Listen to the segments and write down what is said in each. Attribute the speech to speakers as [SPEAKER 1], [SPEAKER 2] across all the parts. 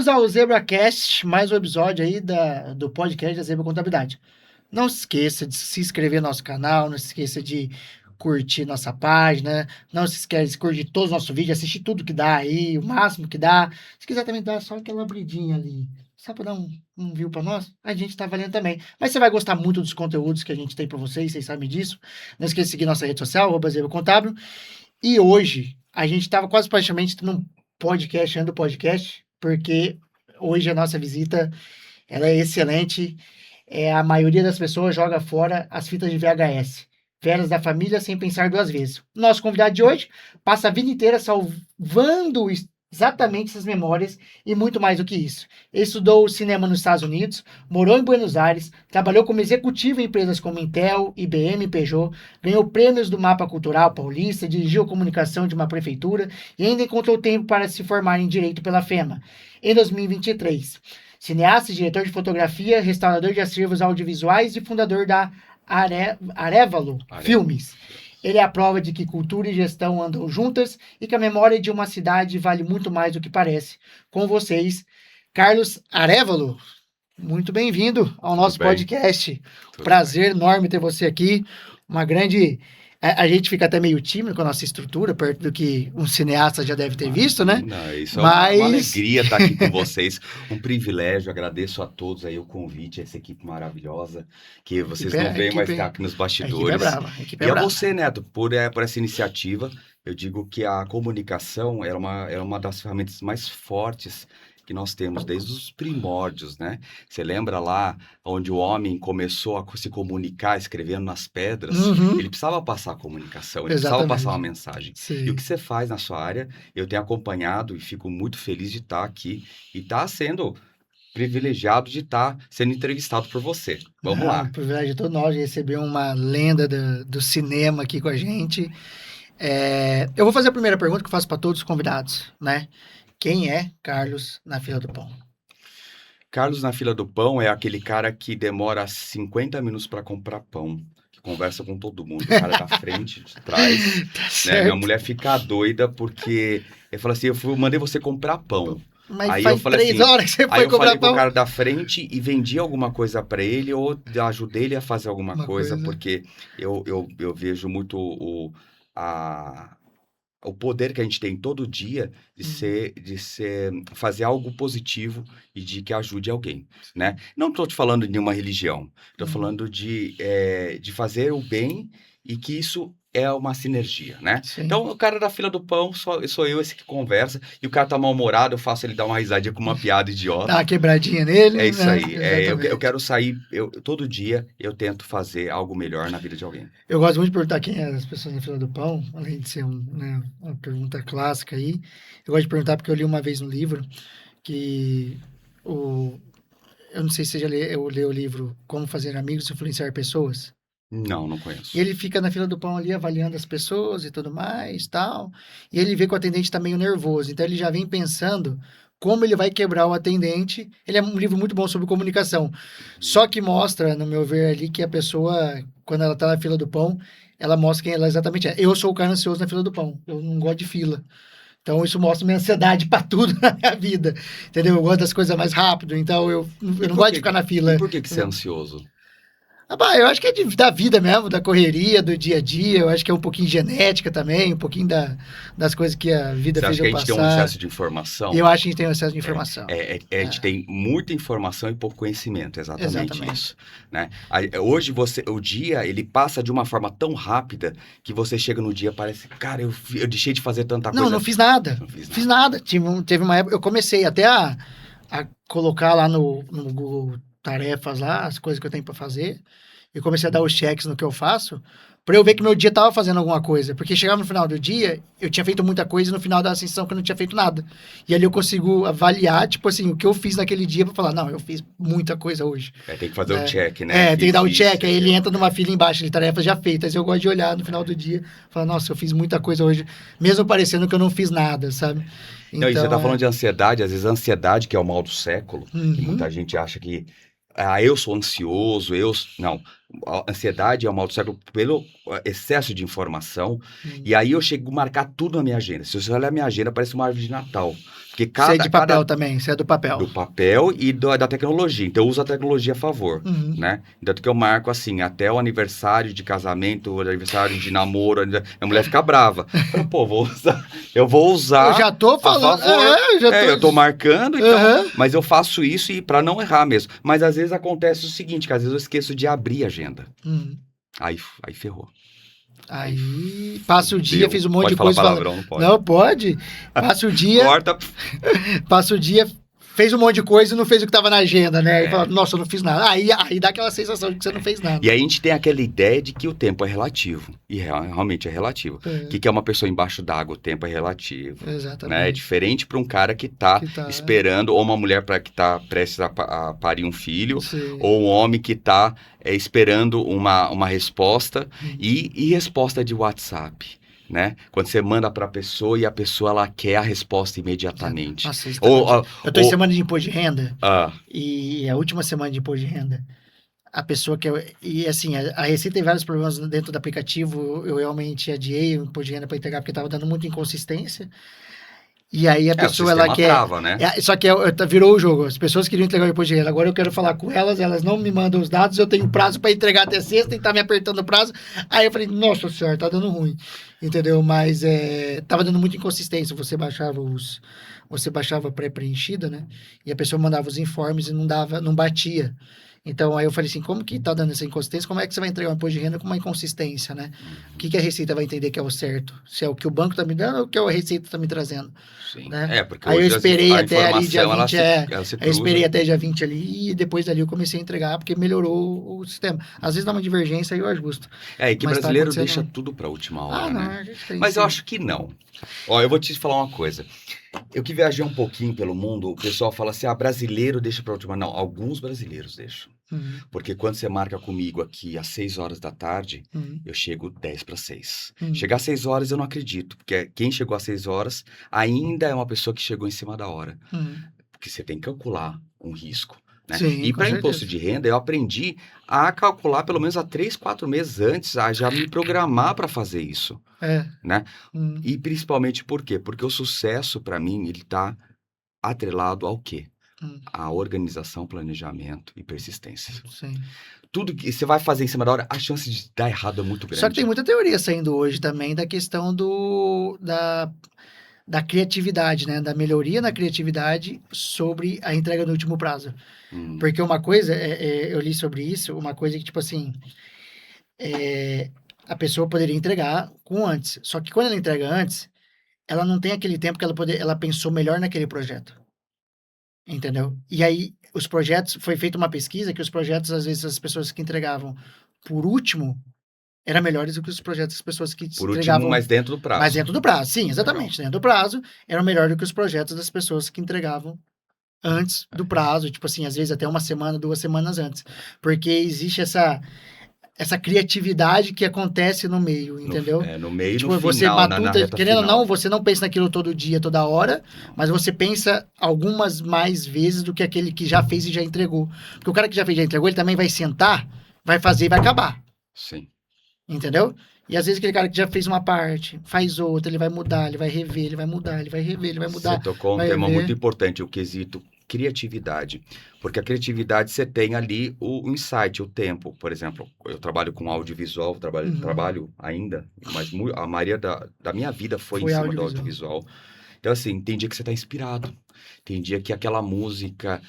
[SPEAKER 1] Bem-vindos ao ZebraCast, mais um episódio aí do podcast da Zebra Contabilidade. Não se esqueça de se inscrever no nosso canal, não se esqueça de curtir nossa página, não se esqueça de curtir todos os nossos vídeos, assistir tudo que dá aí, o máximo que dá. Se quiser também dar só aquela abridinha ali, só para dar um view para nós, a gente tá valendo também. Mas você vai gostar muito dos conteúdos que a gente tem para vocês sabem disso. Não esqueça de seguir nossa rede social, @Zebra Contábil. E hoje, a gente estava quase praticamente num podcast, antes do podcast, porque hoje a nossa visita ela é excelente. A maioria das pessoas joga fora as fitas de VHS. Velhas da família sem pensar duas vezes. Nosso convidado de hoje passa a vida inteira salvando exatamente essas memórias e muito mais do que isso. Ele estudou cinema nos Estados Unidos, morou em Buenos Aires, trabalhou como executivo em empresas como Intel, IBM e Peugeot, ganhou prêmios do Mapa Cultural Paulista, dirigiu a comunicação de uma prefeitura e ainda encontrou tempo para se formar em Direito pela FEMA. Em 2023, cineasta, diretor de fotografia, restaurador de acervos audiovisuais e fundador da Arévalo Filmes. Ele é a prova de que cultura e gestão andam juntas e que a memória de uma cidade vale muito mais do que parece. Com vocês, Carlos Arévalo. Muito bem-vindo ao nosso podcast. Prazer enorme ter você aqui. Uma grande... A gente fica até meio tímido com a nossa estrutura, perto do que um cineasta já deve ter visto, né?
[SPEAKER 2] Não, isso é uma alegria estar aqui com vocês, um privilégio, agradeço a todos aí o convite, essa equipe maravilhosa, que vocês não veem, mas está aqui nos bastidores.
[SPEAKER 1] A equipe é
[SPEAKER 2] e
[SPEAKER 1] brava.
[SPEAKER 2] A você, Neto, por essa iniciativa, eu digo que a comunicação é uma das ferramentas mais fortes que nós temos desde os primórdios, né? Você lembra lá onde o homem começou a se comunicar escrevendo nas pedras? Ele precisava passar a comunicação, ele precisava passar uma mensagem.
[SPEAKER 1] Sim.
[SPEAKER 2] E o que você faz na sua área, eu tenho acompanhado e fico muito feliz de estar aqui e estar sendo privilegiado de estar sendo entrevistado por você. Vamos lá.
[SPEAKER 1] O privilégio é todo nós de receber uma lenda do cinema aqui com a gente. Eu vou fazer a primeira pergunta que eu faço para todos os convidados, né? Quem é Carlos na fila do pão?
[SPEAKER 2] Carlos na fila do pão é aquele cara que demora 50 minutos para comprar pão, que conversa com todo mundo, o cara da frente, de trás.
[SPEAKER 1] Tá,
[SPEAKER 2] né? Minha mulher fica doida porque eu falo assim, eu mandei você comprar pão.
[SPEAKER 1] Mas
[SPEAKER 2] aí
[SPEAKER 1] faz
[SPEAKER 2] eu falei
[SPEAKER 1] 3
[SPEAKER 2] assim,
[SPEAKER 1] horas que você
[SPEAKER 2] aí
[SPEAKER 1] foi
[SPEAKER 2] eu
[SPEAKER 1] comprar
[SPEAKER 2] falei
[SPEAKER 1] pão.
[SPEAKER 2] pro cara da frente e vendi alguma coisa para ele ou ajudei ele a fazer alguma coisa, porque eu vejo muito o poder que a gente tem todo dia de fazer algo positivo e de que ajude alguém, né? Não estou te falando de nenhuma religião, estou falando de fazer o bem e que isso é uma sinergia, né?
[SPEAKER 1] Sim.
[SPEAKER 2] Então, o cara da fila do pão sou eu, esse que conversa, e o cara tá mal-humorado, eu faço ele dar uma risadinha com uma piada idiota.
[SPEAKER 1] Dá uma quebradinha nele.
[SPEAKER 2] É isso aí.
[SPEAKER 1] Exatamente.
[SPEAKER 2] Eu quero sair, todo dia eu tento fazer algo melhor na vida de alguém.
[SPEAKER 1] Eu gosto muito de perguntar quem é as pessoas na fila do pão, além de ser uma pergunta clássica aí. Eu gosto de perguntar porque eu li uma vez no livro que eu não sei se você já leu o livro Como Fazer Amigos e Influenciar Pessoas.
[SPEAKER 2] Não conheço.
[SPEAKER 1] E ele fica na fila do pão ali avaliando as pessoas e tudo mais, tal. E ele vê que o atendente está meio nervoso. Então ele já vem pensando como ele vai quebrar o atendente. Ele é um livro muito bom sobre comunicação. Só que mostra, no meu ver ali, que a pessoa, quando ela está na fila do pão, ela mostra quem ela exatamente é. Eu sou o cara ansioso na fila do pão. Eu não gosto de fila. Então, isso mostra minha ansiedade para tudo na minha vida. Entendeu? Eu gosto das coisas mais rápido. Então, eu não gosto de ficar na fila.
[SPEAKER 2] E por que você é ansioso?
[SPEAKER 1] Eu acho que é da vida mesmo, da correria, do dia a dia. Eu acho que é um pouquinho genética também, um pouquinho das coisas que a vida fez eu passar.
[SPEAKER 2] Você acha que a gente tem um excesso de informação?
[SPEAKER 1] Eu acho que a gente tem um excesso de informação.
[SPEAKER 2] A gente tem muita informação e pouco conhecimento, exatamente. Isso. Né? Hoje, o dia, ele passa de uma forma tão rápida que você chega no dia e parece, cara, eu deixei de fazer tanta coisa.
[SPEAKER 1] Não fiz nada. Fiz nada. Teve uma época, eu comecei até a colocar lá no Google Tarefas lá, as coisas que eu tenho para fazer. Eu comecei a dar os cheques no que eu faço, para eu ver que meu dia tava fazendo alguma coisa. Porque chegava no final do dia, eu tinha feito muita coisa e no final da sensação que eu não tinha feito nada. E ali eu consigo avaliar, tipo assim, o que eu fiz naquele dia para falar, não, eu fiz muita coisa hoje.
[SPEAKER 2] Tem que fazer o check, né?
[SPEAKER 1] Tem que dar o check. Aí ele entra numa fila embaixo de tarefas já feitas. Eu gosto de olhar no final do dia e falar, nossa, eu fiz muita coisa hoje, mesmo parecendo que eu não fiz nada, sabe?
[SPEAKER 2] Então, e você tá falando de ansiedade, às vezes a ansiedade, que é o mal do século, que muita gente acha que eu sou ansioso, não. A ansiedade é o mal do século pelo excesso de informação.
[SPEAKER 1] Hum.
[SPEAKER 2] E aí eu chego a marcar tudo na minha agenda. Se você olhar a minha agenda, parece uma árvore de Natal. Porque
[SPEAKER 1] Você é de papel
[SPEAKER 2] cada
[SPEAKER 1] também, você é do papel.
[SPEAKER 2] do papel e da tecnologia. Então, eu uso a tecnologia a favor,
[SPEAKER 1] Uhum.
[SPEAKER 2] né? Tanto que eu marco assim, até o aniversário de casamento, o aniversário de namoro, a mulher fica brava. Eu falo, pô, eu vou
[SPEAKER 1] Eu
[SPEAKER 2] usar
[SPEAKER 1] já tô
[SPEAKER 2] a
[SPEAKER 1] falando.
[SPEAKER 2] favor.
[SPEAKER 1] Eu já tô.
[SPEAKER 2] Eu tô marcando, então,
[SPEAKER 1] Aham.
[SPEAKER 2] mas eu faço isso e para não errar mesmo. Mas às vezes acontece o seguinte, que às vezes eu esqueço de abrir a agenda.
[SPEAKER 1] Hum.
[SPEAKER 2] Aí ferrou. Aí
[SPEAKER 1] Aí passa o dia,
[SPEAKER 2] fudeu.
[SPEAKER 1] fez um monte
[SPEAKER 2] Pode
[SPEAKER 1] de
[SPEAKER 2] falar
[SPEAKER 1] coisa e fala.
[SPEAKER 2] palavrão, não pode.
[SPEAKER 1] Não pode. Passa o dia,
[SPEAKER 2] Corta.
[SPEAKER 1] passa o dia, fez um monte de coisa e não fez o que estava na agenda, né? E
[SPEAKER 2] É.
[SPEAKER 1] fala, nossa, eu não fiz nada. Aí dá aquela sensação de que você não fez nada.
[SPEAKER 2] E aí a gente tem aquela ideia de que o tempo é relativo. E realmente é relativo. O que é uma pessoa embaixo d'água? O tempo é relativo. Né? É
[SPEAKER 1] Exatamente.
[SPEAKER 2] diferente para um cara que está
[SPEAKER 1] Que tá-
[SPEAKER 2] esperando, ou uma mulher que está prestes a parir um filho,
[SPEAKER 1] Sim.
[SPEAKER 2] ou um homem que está esperando uma resposta,
[SPEAKER 1] Uhum.
[SPEAKER 2] e resposta de WhatsApp. Né? Quando você manda para a pessoa e a pessoa ela quer a resposta imediatamente.
[SPEAKER 1] Nossa, isso
[SPEAKER 2] Ou,
[SPEAKER 1] eu tô em semana de imposto de renda
[SPEAKER 2] ah,
[SPEAKER 1] e a última semana de imposto de renda, a pessoa que e assim, a Receita tem vários problemas dentro do aplicativo, eu realmente adiei o imposto de renda para entregar porque estava dando muita inconsistência. E aí a
[SPEAKER 2] o
[SPEAKER 1] pessoa ela
[SPEAKER 2] sistema
[SPEAKER 1] quer,
[SPEAKER 2] trava, né?
[SPEAKER 1] só que virou o jogo. As pessoas queriam entregar o imposto de renda. Agora eu quero falar com elas, elas não me mandam os dados, eu tenho prazo para entregar até sexta e tá me apertando o prazo. Aí eu falei, nossa senhora, tá dando ruim. Entendeu? Mas tava dando muita inconsistência. Você baixava pré-preenchida, né? E a pessoa mandava os informes e não batia. Então aí eu falei assim, como que tá dando essa inconsistência? Como é que você vai entregar um imposto de renda com uma inconsistência, né? O que a Receita vai entender que é o certo? Se é o que o banco tá me dando ou o que a Receita tá me trazendo?
[SPEAKER 2] Sim.
[SPEAKER 1] Né?
[SPEAKER 2] Porque
[SPEAKER 1] Aí eu
[SPEAKER 2] hoje
[SPEAKER 1] esperei
[SPEAKER 2] a
[SPEAKER 1] até ali dia
[SPEAKER 2] informação
[SPEAKER 1] 20,
[SPEAKER 2] ela se
[SPEAKER 1] aí eu esperei
[SPEAKER 2] cruza.
[SPEAKER 1] até dia 20 ali e depois dali eu comecei a entregar porque melhorou o sistema. Às vezes dá uma divergência aí eu ajusto.
[SPEAKER 2] E que
[SPEAKER 1] Mas tá
[SPEAKER 2] brasileiro
[SPEAKER 1] acontecendo.
[SPEAKER 2] deixa tudo para a última hora,
[SPEAKER 1] Não,
[SPEAKER 2] né?
[SPEAKER 1] a gente tem
[SPEAKER 2] Mas
[SPEAKER 1] sim.
[SPEAKER 2] eu acho que não. Ó, eu vou te falar uma coisa. Eu que viajei um pouquinho pelo mundo, o pessoal fala assim, brasileiro deixa para a última. Não, alguns brasileiros deixam.
[SPEAKER 1] Uhum,
[SPEAKER 2] Porque quando você marca comigo aqui às 6 horas da tarde,
[SPEAKER 1] uhum,
[SPEAKER 2] eu chego 10 para 6.
[SPEAKER 1] uhum.
[SPEAKER 2] Chegar às 6 horas eu não acredito, porque quem chegou às 6 horas ainda é uma pessoa que chegou em cima da hora.
[SPEAKER 1] Uhum.
[SPEAKER 2] Porque você tem que calcular um risco. Né?
[SPEAKER 1] Sim,
[SPEAKER 2] E
[SPEAKER 1] com
[SPEAKER 2] para imposto
[SPEAKER 1] certeza.
[SPEAKER 2] de renda, eu aprendi a calcular pelo menos há 3, 4 meses antes, a já me programar para fazer isso.
[SPEAKER 1] É.
[SPEAKER 2] Né?
[SPEAKER 1] Uhum.
[SPEAKER 2] E principalmente por quê? Porque o sucesso, para mim, ele está atrelado ao quê?
[SPEAKER 1] Uhum.
[SPEAKER 2] A organização, planejamento e persistência.
[SPEAKER 1] Sim.
[SPEAKER 2] Tudo que você vai fazer em cima da hora, a chance de dar errado é muito grande.
[SPEAKER 1] Só que tem muita teoria saindo hoje também da questão da criatividade, né? Da melhoria na criatividade sobre a entrega no último prazo. Porque uma coisa, eu li sobre isso, uma coisa que, tipo assim, a pessoa poderia entregar com antes. Só que quando ela entrega antes, ela não tem aquele tempo que ela pensou melhor naquele projeto. Entendeu? E aí, os projetos, foi feita uma pesquisa que os projetos, às vezes, as pessoas que entregavam por último, eram melhores do que os projetos das pessoas que
[SPEAKER 2] Por
[SPEAKER 1] entregavam...
[SPEAKER 2] último, mas dentro do prazo.
[SPEAKER 1] Mas dentro do prazo, sim, exatamente. Dentro do prazo, eram melhor do que os projetos das pessoas que entregavam antes do prazo, tipo assim, às vezes até uma semana, 2 semanas antes. Porque existe essa criatividade que acontece no meio, entendeu?
[SPEAKER 2] No meio e
[SPEAKER 1] Tipo,
[SPEAKER 2] no
[SPEAKER 1] você
[SPEAKER 2] final, na
[SPEAKER 1] matuta,
[SPEAKER 2] reta
[SPEAKER 1] querendo ou
[SPEAKER 2] final.
[SPEAKER 1] não, você não pensa naquilo todo dia, toda hora,
[SPEAKER 2] Não.
[SPEAKER 1] mas você pensa algumas mais vezes do que aquele que já fez e já entregou. Porque o cara que já fez e já entregou, ele também vai sentar, vai fazer e vai acabar.
[SPEAKER 2] Sim.
[SPEAKER 1] Entendeu? E às vezes aquele cara que já fez uma parte, faz outra, ele vai mudar, ele vai rever, ele vai mudar, ele vai rever, ele vai mudar.
[SPEAKER 2] Você tocou um tema muito importante, o quesito criatividade. Porque a criatividade você tem ali o insight, o tempo. Por exemplo, eu trabalho com audiovisual, trabalho ainda, mas a maioria da minha vida foi em cima do audiovisual. Então, assim, tem dia que você está inspirado. Tem dia que aquela música,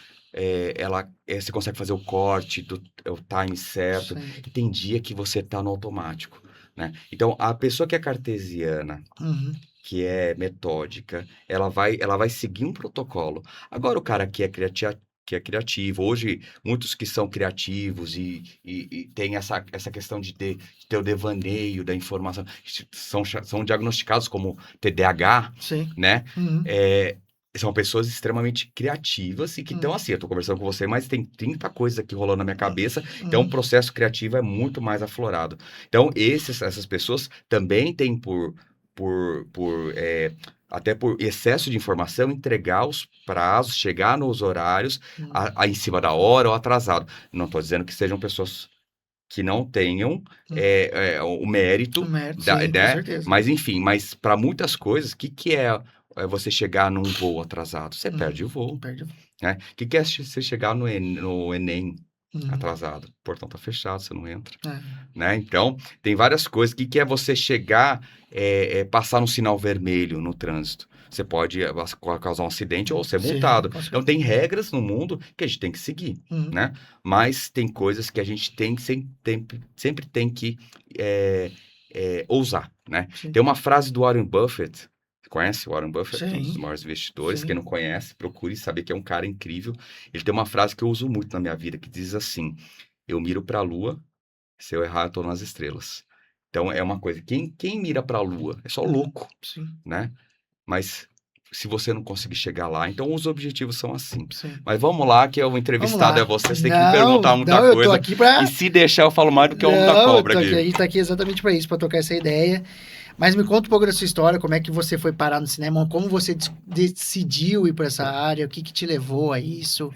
[SPEAKER 2] você consegue fazer o corte, o time certo.
[SPEAKER 1] Sim.
[SPEAKER 2] E tem dia que você está no automático. Né? Então, a pessoa que é cartesiana, que é metódica, ela vai seguir um protocolo. Agora, o cara que é criativo, hoje, muitos que são criativos e tem essa questão de ter o devaneio da informação, são diagnosticados como TDAH,
[SPEAKER 1] Sim.
[SPEAKER 2] né? São pessoas extremamente criativas e que estão assim, eu tô conversando com você, mas tem 30 coisas aqui rolando na minha cabeça, então o processo criativo é muito mais aflorado. Então, essas pessoas também têm até por excesso de informação, entregar os prazos, chegar nos horários, em cima da hora ou atrasado. Não estou dizendo que sejam pessoas que não tenham
[SPEAKER 1] Hum.
[SPEAKER 2] o mérito,
[SPEAKER 1] Sim, com
[SPEAKER 2] né?
[SPEAKER 1] certeza.
[SPEAKER 2] Mas enfim, mas para muitas coisas, o que é você chegar num voo atrasado? Você perde o voo,
[SPEAKER 1] Perde.
[SPEAKER 2] né? O que é você chegar no Enem
[SPEAKER 1] Uhum.
[SPEAKER 2] atrasado? O portão tá fechado, você não entra,
[SPEAKER 1] É.
[SPEAKER 2] né? Então, tem várias coisas. O que é você chegar, passar no sinal vermelho no trânsito? Você pode causar um acidente ou ser
[SPEAKER 1] Sim,
[SPEAKER 2] multado.
[SPEAKER 1] com
[SPEAKER 2] Então,
[SPEAKER 1] certeza.
[SPEAKER 2] tem regras no mundo que a gente tem que seguir,
[SPEAKER 1] Uhum.
[SPEAKER 2] né? Mas tem coisas que a gente sempre tem que ousar, né?
[SPEAKER 1] Sim.
[SPEAKER 2] Tem uma frase do Warren Buffett. Você conhece o Warren Buffett? Um dos
[SPEAKER 1] Sim.
[SPEAKER 2] maiores investidores.
[SPEAKER 1] Sim.
[SPEAKER 2] Quem não conhece, procure saber que é um cara incrível. Ele tem uma frase que eu uso muito na minha vida, que diz assim: eu miro para a lua, se eu errar, eu tô nas estrelas. Então, é uma coisa, quem mira para a lua é só louco,
[SPEAKER 1] Sim.
[SPEAKER 2] né? Mas se você não conseguir chegar lá, então os objetivos são assim.
[SPEAKER 1] Sim.
[SPEAKER 2] Mas vamos lá, que o entrevistado é você, você tem que me perguntar muita
[SPEAKER 1] eu tô
[SPEAKER 2] coisa.
[SPEAKER 1] aqui pra...
[SPEAKER 2] E se deixar, eu falo mais do que o homem da
[SPEAKER 1] Não,
[SPEAKER 2] cobra
[SPEAKER 1] tô aqui, a
[SPEAKER 2] aqui.
[SPEAKER 1] gente tá aqui exatamente pra isso, pra trocar essa ideia. Mas me conta um pouco da sua história, como é que você foi parar no cinema, como você decidiu ir pra essa área, o que que te levou a isso,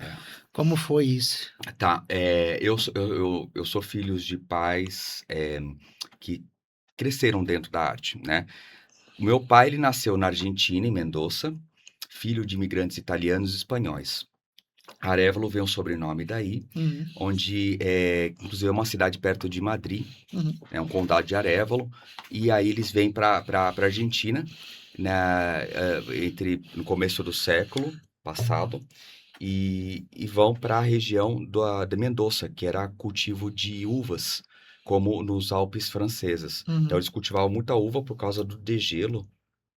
[SPEAKER 1] como foi isso?
[SPEAKER 2] Tá, eu sou filho de pais que cresceram dentro da arte, né? O meu pai, ele nasceu na Argentina, em Mendoza, filho de imigrantes italianos e espanhóis. Arevalo vem o sobrenome daí,
[SPEAKER 1] Uhum.
[SPEAKER 2] onde, inclusive, é uma cidade perto de Madrid,
[SPEAKER 1] Uhum.
[SPEAKER 2] é um condado de Arevalo, e aí eles vêm para a Argentina, no começo do século passado, e vão para a região de Mendoza, que era cultivo de uvas, como nos Alpes franceses. Então,
[SPEAKER 1] Uhum.
[SPEAKER 2] eles cultivavam muita uva por causa do degelo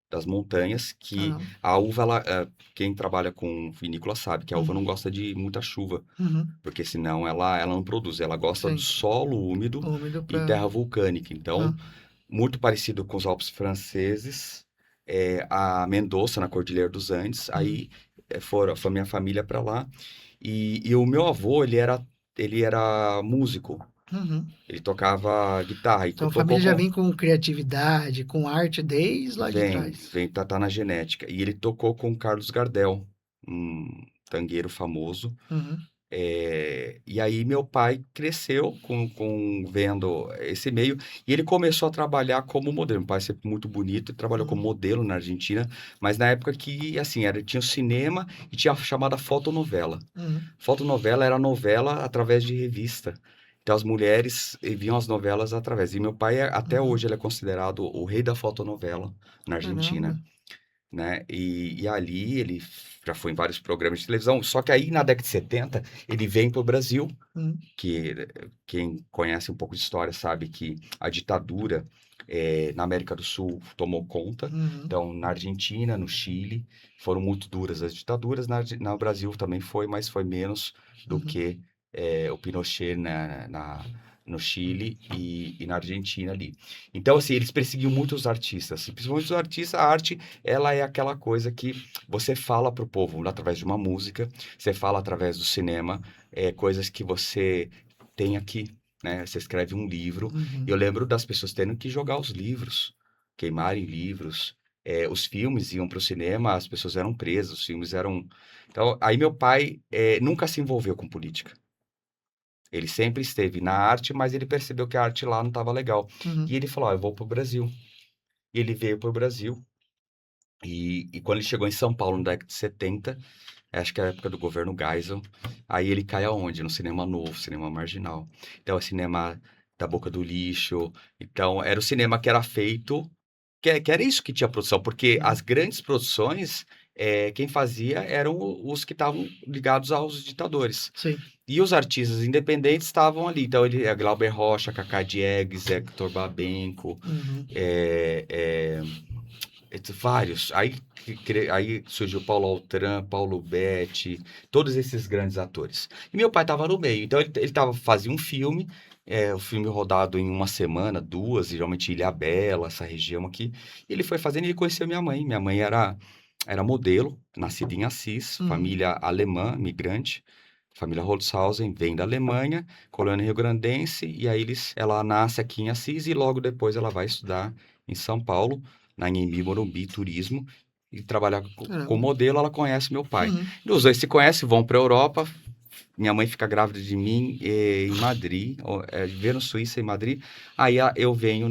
[SPEAKER 2] das montanhas, que
[SPEAKER 1] Caramba.
[SPEAKER 2] a uva, quem trabalha com vinícola sabe que a uva
[SPEAKER 1] Uhum.
[SPEAKER 2] não gosta de muita chuva,
[SPEAKER 1] Uhum.
[SPEAKER 2] porque senão ela não produz. Ela gosta do
[SPEAKER 1] Sim.
[SPEAKER 2] solo úmido
[SPEAKER 1] Úmido
[SPEAKER 2] e
[SPEAKER 1] pra...
[SPEAKER 2] terra vulcânica. Então, muito parecido com os Alpes franceses, a Mendoza, na Cordilheira dos Andes. Aí foi minha família para lá. E o meu avô, ele era músico.
[SPEAKER 1] Uhum.
[SPEAKER 2] Ele tocava guitarra e
[SPEAKER 1] Então a
[SPEAKER 2] tocou
[SPEAKER 1] família já
[SPEAKER 2] com.
[SPEAKER 1] vem com criatividade, com arte desde lá de trás.
[SPEAKER 2] Tá na genética. E ele tocou com Carlos Gardel, um tangueiro famoso.
[SPEAKER 1] Uhum.
[SPEAKER 2] E aí meu pai cresceu vendo esse meio e ele começou a trabalhar como modelo. Meu pai é sempre muito bonito, ele trabalhou como modelo na Argentina, mas na época que, assim, tinha o cinema e tinha a chamada fotonovela.
[SPEAKER 1] Uhum.
[SPEAKER 2] Fotonovela era novela através de revista. Então as mulheres viam as novelas através. E meu pai, até hoje, ele é considerado o rei da fotonovela na
[SPEAKER 1] Caramba.
[SPEAKER 2] Argentina, né? E ali ele já foi em vários programas de televisão. Só que aí na década de 70 ele vem para o Brasil,
[SPEAKER 1] Uhum.
[SPEAKER 2] que quem conhece um pouco de história sabe que a ditadura na América do Sul tomou conta.
[SPEAKER 1] Uhum.
[SPEAKER 2] Então, na Argentina, no Chile, foram muito duras as ditaduras. No Brasil também foi, mas foi menos do que o Pinochet no Chile e na Argentina ali. Então, assim, eles perseguiam muito os artistas. E principalmente os artistas, a arte, ela é aquela coisa que você fala para o povo através de uma música, você fala através do cinema, coisas que você tem aqui, né? Você escreve um livro.
[SPEAKER 1] Uhum.
[SPEAKER 2] Eu lembro das pessoas tendo que jogar os livros, queimarem livros. Os filmes iam para o cinema, as pessoas eram presas, os filmes eram. Então, aí meu pai nunca se envolveu com política. Ele sempre esteve na arte, mas ele percebeu que a arte lá não estava legal.
[SPEAKER 1] Uhum.
[SPEAKER 2] E ele falou: eu vou para o Brasil. E ele veio para o Brasil. E quando ele chegou em São Paulo, na década de 70, acho que é a época do governo Geisel, aí ele cai aonde? No cinema novo, cinema marginal. Então, é cinema da boca do lixo. Então, era o cinema que era feito, que era isso que tinha produção, porque as grandes produções, quem fazia eram os que estavam ligados aos ditadores.
[SPEAKER 1] Sim.
[SPEAKER 2] E os artistas independentes estavam ali. Então, Glauber Rocha, Cacá Diegues, Hector Babenco,
[SPEAKER 1] Uhum.
[SPEAKER 2] vários. Aí surgiu Paulo Altran, Paulo Betti, todos esses grandes atores. E meu pai estava no meio. Então fazia um filme, o filme rodado em uma semana, duas, geralmente Ilhabela, essa região aqui. E ele foi fazendo e ele conheceu minha mãe. Minha mãe era modelo, nascida em Assis, família alemã, migrante. Família Holzhausen vem da Alemanha, colônia rio-grandense, e aí ela nasce aqui em Assis e logo depois ela vai estudar em São Paulo, na Anhembi Morumbi Turismo, e trabalhar com
[SPEAKER 1] Caramba.
[SPEAKER 2] modelo. Ela conhece meu pai.
[SPEAKER 1] Uhum.
[SPEAKER 2] E os dois se conhecem, vão para a Europa, minha mãe fica grávida de mim em Madrid, vivendo Suíça em Madrid. Aí eu venho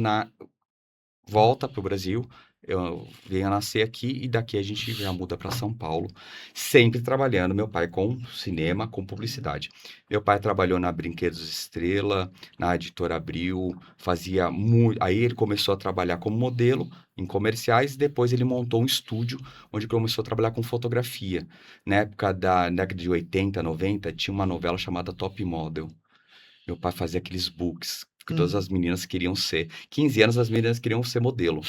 [SPEAKER 2] volta para o Brasil, eu venho a nascer aqui e daqui a gente já muda para São Paulo, sempre trabalhando, meu pai com cinema, com publicidade. Meu pai trabalhou na Brinquedos Estrela, na Editora Abril, fazia muito. Aí ele começou a trabalhar como modelo em comerciais, depois ele montou um estúdio onde começou a trabalhar com fotografia. Na época da década de 80, 90, tinha uma novela chamada Top Model. Meu pai fazia aqueles books que todas as meninas queriam ser. 15 anos as meninas queriam ser modelo,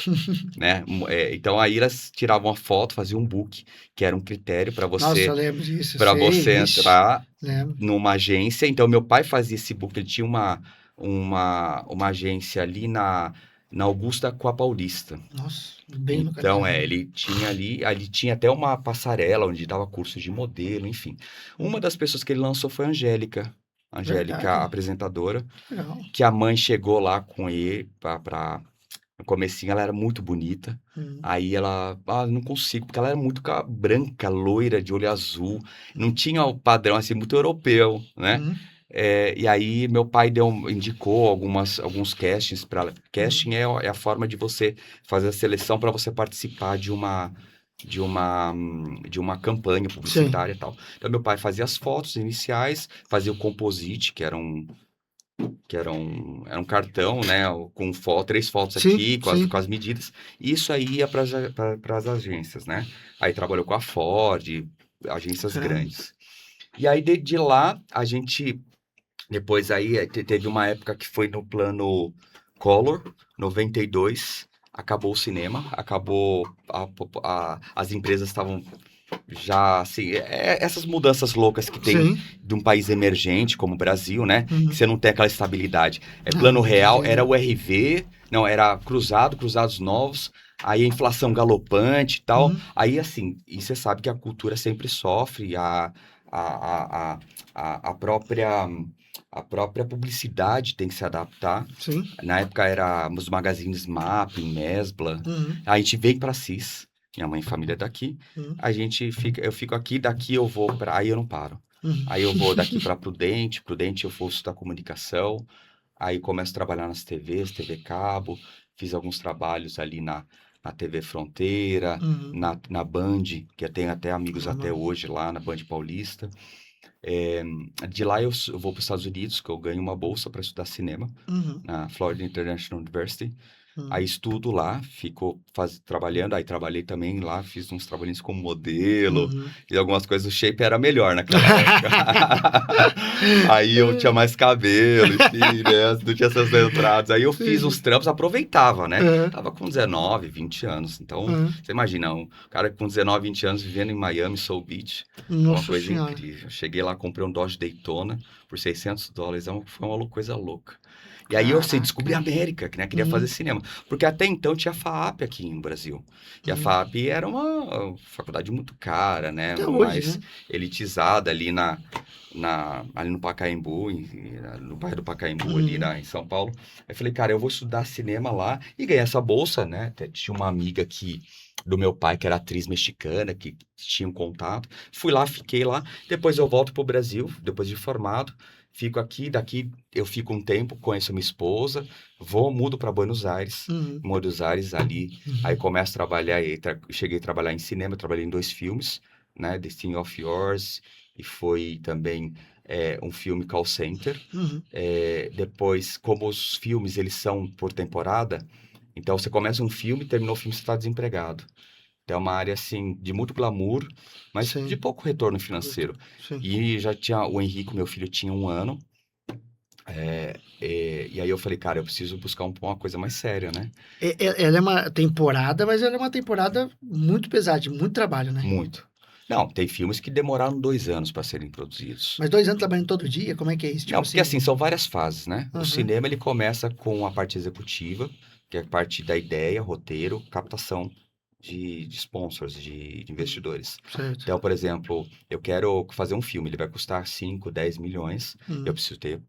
[SPEAKER 2] né? Então aí elas tiravam a foto, faziam um book, que era um critério
[SPEAKER 1] Nossa, eu lembro disso, eu
[SPEAKER 2] para
[SPEAKER 1] sei,
[SPEAKER 2] você
[SPEAKER 1] vixe,
[SPEAKER 2] entrar
[SPEAKER 1] lembro.
[SPEAKER 2] numa agência. Então meu pai fazia esse book, ele tinha uma agência ali na Augusta com a Paulista.
[SPEAKER 1] Nossa, bem
[SPEAKER 2] Então,
[SPEAKER 1] localizado.
[SPEAKER 2] ele tinha ali tinha até uma passarela onde dava cursos de modelo, enfim. Uma das pessoas que ele lançou foi a Angélica. Angélica,
[SPEAKER 1] Verdade,
[SPEAKER 2] apresentadora,
[SPEAKER 1] que legal.
[SPEAKER 2] que a mãe chegou lá com ele no comecinho, ela era muito bonita.
[SPEAKER 1] Hum,
[SPEAKER 2] Aí ela, não consigo, porque ela era muito branca, loira, de olho azul. Não tinha o padrão, assim, muito europeu, né?
[SPEAKER 1] hum,
[SPEAKER 2] E aí meu pai indicou alguns castings para ela.
[SPEAKER 1] hum.
[SPEAKER 2] Casting é a forma de você fazer a seleção para você participar de uma campanha
[SPEAKER 1] Sim,
[SPEAKER 2] publicitária e tal. Então meu pai fazia as fotos iniciais, fazia o composite, que era um cartão, né, com três fotos
[SPEAKER 1] sim,
[SPEAKER 2] aqui, com as,
[SPEAKER 1] sim.
[SPEAKER 2] com as medidas. E isso aí ia para as agências, né? Aí trabalhou com a Ford, agências
[SPEAKER 1] Caramba.
[SPEAKER 2] grandes. E aí de lá a gente depois aí teve uma época que foi no plano Collor, 92, acabou o cinema, acabou as empresas estavam já assim, essas mudanças loucas que tem
[SPEAKER 1] Sim.
[SPEAKER 2] de um país emergente como o Brasil, né? Que
[SPEAKER 1] Uhum.
[SPEAKER 2] você não tem aquela estabilidade.
[SPEAKER 1] Não,
[SPEAKER 2] Plano
[SPEAKER 1] não tem
[SPEAKER 2] real era
[SPEAKER 1] jeito.
[SPEAKER 2] o RV, não, era cruzados novos, aí a inflação galopante e tal.
[SPEAKER 1] Uhum.
[SPEAKER 2] Aí assim, e você sabe que a cultura sempre sofre, a, a, a própria publicidade tem que se adaptar.
[SPEAKER 1] Sim.
[SPEAKER 2] Na época era os magazines Mapping, Mesbla.
[SPEAKER 1] Uhum.
[SPEAKER 2] A gente veio para Assis, minha mãe e família é daqui.
[SPEAKER 1] Uhum.
[SPEAKER 2] Eu fico aqui, daqui eu vou para, aí eu não paro.
[SPEAKER 1] Uhum.
[SPEAKER 2] Aí eu vou daqui para Prudente eu vou estudar comunicação. Aí começo a trabalhar nas TVs, TV Cabo, fiz alguns trabalhos ali na TV Fronteira,
[SPEAKER 1] Uhum.
[SPEAKER 2] na Band, que eu tenho até amigos
[SPEAKER 1] Ah,
[SPEAKER 2] até
[SPEAKER 1] não.
[SPEAKER 2] hoje lá na Band Paulista. É, de lá eu vou para os Estados Unidos, que eu ganho uma bolsa para estudar cinema
[SPEAKER 1] Uhum.
[SPEAKER 2] na Florida International University. Aí
[SPEAKER 1] Uhum.
[SPEAKER 2] estudo lá, fico trabalhando, aí trabalhei também lá, fiz uns trabalhinhos como modelo,
[SPEAKER 1] Uhum.
[SPEAKER 2] e algumas coisas, o shape era melhor naquela época. Aí eu tinha mais cabelo, enfim, né? Não tinha essas entradas. Aí eu fiz uns
[SPEAKER 1] Entendi.
[SPEAKER 2] trampos, aproveitava, né?
[SPEAKER 1] Uhum.
[SPEAKER 2] Tava com 19, 20 anos. Então,
[SPEAKER 1] Uhum.
[SPEAKER 2] você imagina, um cara com 19, 20 anos vivendo em Miami, Soul Beach, é uma
[SPEAKER 1] Nossa
[SPEAKER 2] coisa
[SPEAKER 1] Senhora.
[SPEAKER 2] incrível. Cheguei lá, comprei um Dodge Daytona por $600, foi uma coisa louca. E aí eu assim, descobri a
[SPEAKER 1] Caraca.
[SPEAKER 2] América, que né, queria fazer
[SPEAKER 1] Uhum.
[SPEAKER 2] cinema. Porque até então tinha a FAAP aqui no Brasil. E a
[SPEAKER 1] Uhum.
[SPEAKER 2] FAAP era uma faculdade muito cara, né?
[SPEAKER 1] Até hoje,
[SPEAKER 2] Mais
[SPEAKER 1] né?
[SPEAKER 2] elitizada ali ali no Pacaembu, no bairro do Pacaembu, ali
[SPEAKER 1] Uhum.
[SPEAKER 2] em São Paulo. Aí falei, cara, eu vou estudar cinema lá e ganhei essa bolsa, né? Até tinha uma amiga do meu pai, que era atriz mexicana, que tinha um contato. Fui lá, fiquei lá. Depois eu volto pro Brasil, depois de formado. Fico aqui, daqui eu fico um tempo, conheço minha esposa, mudo para Buenos Aires.
[SPEAKER 1] Uhum.
[SPEAKER 2] Buenos Aires ali, aí
[SPEAKER 1] Uhum.
[SPEAKER 2] começo a trabalhar, cheguei a trabalhar em cinema, trabalhei em 2 filmes, né? The Thing of Yours, e foi também um filme Call Center.
[SPEAKER 1] Uhum.
[SPEAKER 2] Depois, como os filmes eles são por temporada, então você começa um filme, terminou o filme, você está desempregado. Então é uma área assim de muito glamour, mas de
[SPEAKER 1] Sim.
[SPEAKER 2] pouco retorno financeiro.
[SPEAKER 1] Sim.
[SPEAKER 2] E já tinha o Henrique, meu filho, tinha 1 ano. E aí eu falei, cara, eu preciso buscar uma coisa mais séria, né?
[SPEAKER 1] Ela é uma temporada, mas ela é uma temporada muito pesada, de muito trabalho, né?
[SPEAKER 2] Muito. Não, tem filmes que demoraram 2 anos para serem produzidos.
[SPEAKER 1] Mas 2 anos trabalhando todo dia, como é que é isso? Tipo
[SPEAKER 2] Não, porque
[SPEAKER 1] assim.
[SPEAKER 2] assim, são várias fases, né? O
[SPEAKER 1] Aham.
[SPEAKER 2] cinema ele começa com a parte executiva, que é a parte da ideia, roteiro, captação de sponsors, de investidores.
[SPEAKER 1] Certo.
[SPEAKER 2] Então, por exemplo, eu quero fazer um filme, ele vai custar 5, 10 milhões, eu
[SPEAKER 1] Uhum.
[SPEAKER 2] preciso ter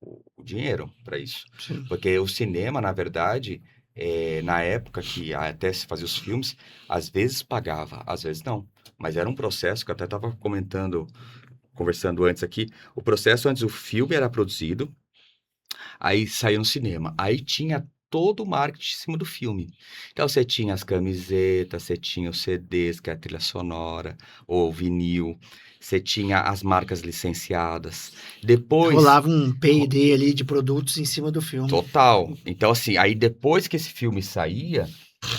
[SPEAKER 2] o dinheiro para isso.
[SPEAKER 1] Sim.
[SPEAKER 2] Porque o cinema, na verdade, na época que até se fazia os filmes, às vezes pagava, às vezes não. Mas era um processo que eu até estava comentando conversando antes aqui, o processo antes o filme era produzido, aí saiu no cinema. Aí tinha todo o marketing em cima do filme. Então você tinha as camisetas, você tinha os CDs, que é a trilha sonora, ou vinil, você tinha as marcas licenciadas. Depois,
[SPEAKER 1] Rolava um
[SPEAKER 2] ro-
[SPEAKER 1] P&D ali de produtos em cima do filme.
[SPEAKER 2] total. Então, assim, aí depois que esse filme saía,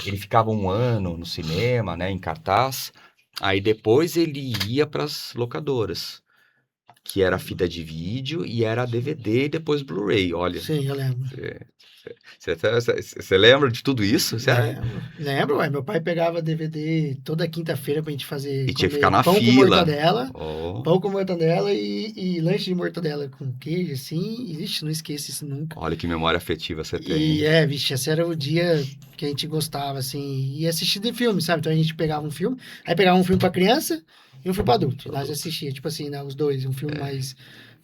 [SPEAKER 2] ele ficava um ano no cinema, né, em cartaz. Aí depois ele ia para as locadoras, que era fita de vídeo e era DVD e depois Blu-ray. Olha,
[SPEAKER 1] Sim, eu lembro.
[SPEAKER 2] você lembra de tudo isso?
[SPEAKER 1] Lembro, ué, meu pai pegava DVD toda quinta-feira pra gente fazer,
[SPEAKER 2] E tinha que ficar
[SPEAKER 1] comer
[SPEAKER 2] na fila. Oh,
[SPEAKER 1] pão com mortadela e lanche de mortadela com queijo, assim. Ixi, não esqueço isso nunca.
[SPEAKER 2] olha que memória afetiva você tem,
[SPEAKER 1] E
[SPEAKER 2] hein?
[SPEAKER 1] vixe, esse era o dia que a gente gostava, assim, e assistir de filme, sabe? Então a gente pegava um filme, aí pegava um filme pra criança e um filme pra adulto. Nós
[SPEAKER 2] Produto.
[SPEAKER 1] assistia, tipo assim, né, os dois, um filme mais,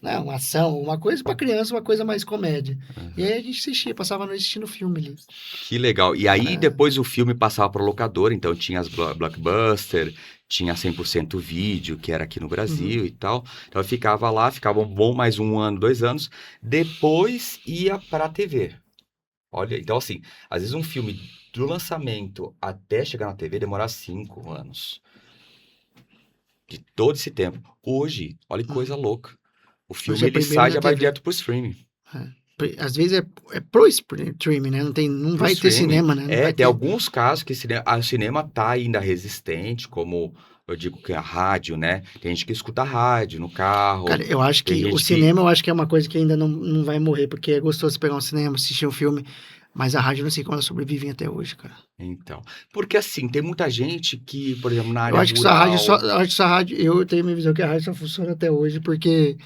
[SPEAKER 1] né, uma ação, uma coisa pra criança, uma coisa mais comédia. E aí a gente assistia, passava a noite assistindo filme ali.
[SPEAKER 2] Que legal. E aí
[SPEAKER 1] Era,
[SPEAKER 2] depois o filme passava para locadora, então tinha as Blockbuster, tinha 100% vídeo, que era aqui no
[SPEAKER 1] uhum.
[SPEAKER 2] Brasil e tal. Então eu ficava lá, ficava um bom mais um ano, 2 anos. Depois ia para a TV. Olha, então assim, às vezes um filme do lançamento até chegar na TV demora 5 anos. De todo esse tempo. Hoje, olha que coisa
[SPEAKER 1] Uhum.
[SPEAKER 2] louca. O
[SPEAKER 1] Hoje
[SPEAKER 2] filme
[SPEAKER 1] é
[SPEAKER 2] ele
[SPEAKER 1] primeiro
[SPEAKER 2] sai e
[SPEAKER 1] na
[SPEAKER 2] já vai
[SPEAKER 1] TV.
[SPEAKER 2] direto pro streaming.
[SPEAKER 1] É. Às vezes é pro streaming, né? Não
[SPEAKER 2] Pro
[SPEAKER 1] vai ter
[SPEAKER 2] streaming.
[SPEAKER 1] cinema, né? Não
[SPEAKER 2] É,
[SPEAKER 1] vai
[SPEAKER 2] tem
[SPEAKER 1] ter.
[SPEAKER 2] alguns casos que o cinema tá ainda resistente, como eu digo que a rádio, né? Tem gente que escuta rádio no carro,
[SPEAKER 1] Cara, eu acho
[SPEAKER 2] tem
[SPEAKER 1] que o
[SPEAKER 2] gente que.
[SPEAKER 1] cinema, eu acho que é uma coisa que ainda não vai morrer, porque é gostoso pegar um cinema, assistir um filme, mas a rádio eu não sei como elas sobrevivem até hoje, cara.
[SPEAKER 2] Então. Porque assim, tem muita gente que, por exemplo, na
[SPEAKER 1] Eu
[SPEAKER 2] área
[SPEAKER 1] acho que essa rádio só,
[SPEAKER 2] rural.
[SPEAKER 1] eu acho que essa rádio, eu tenho a minha visão que a rádio só funciona até hoje, porque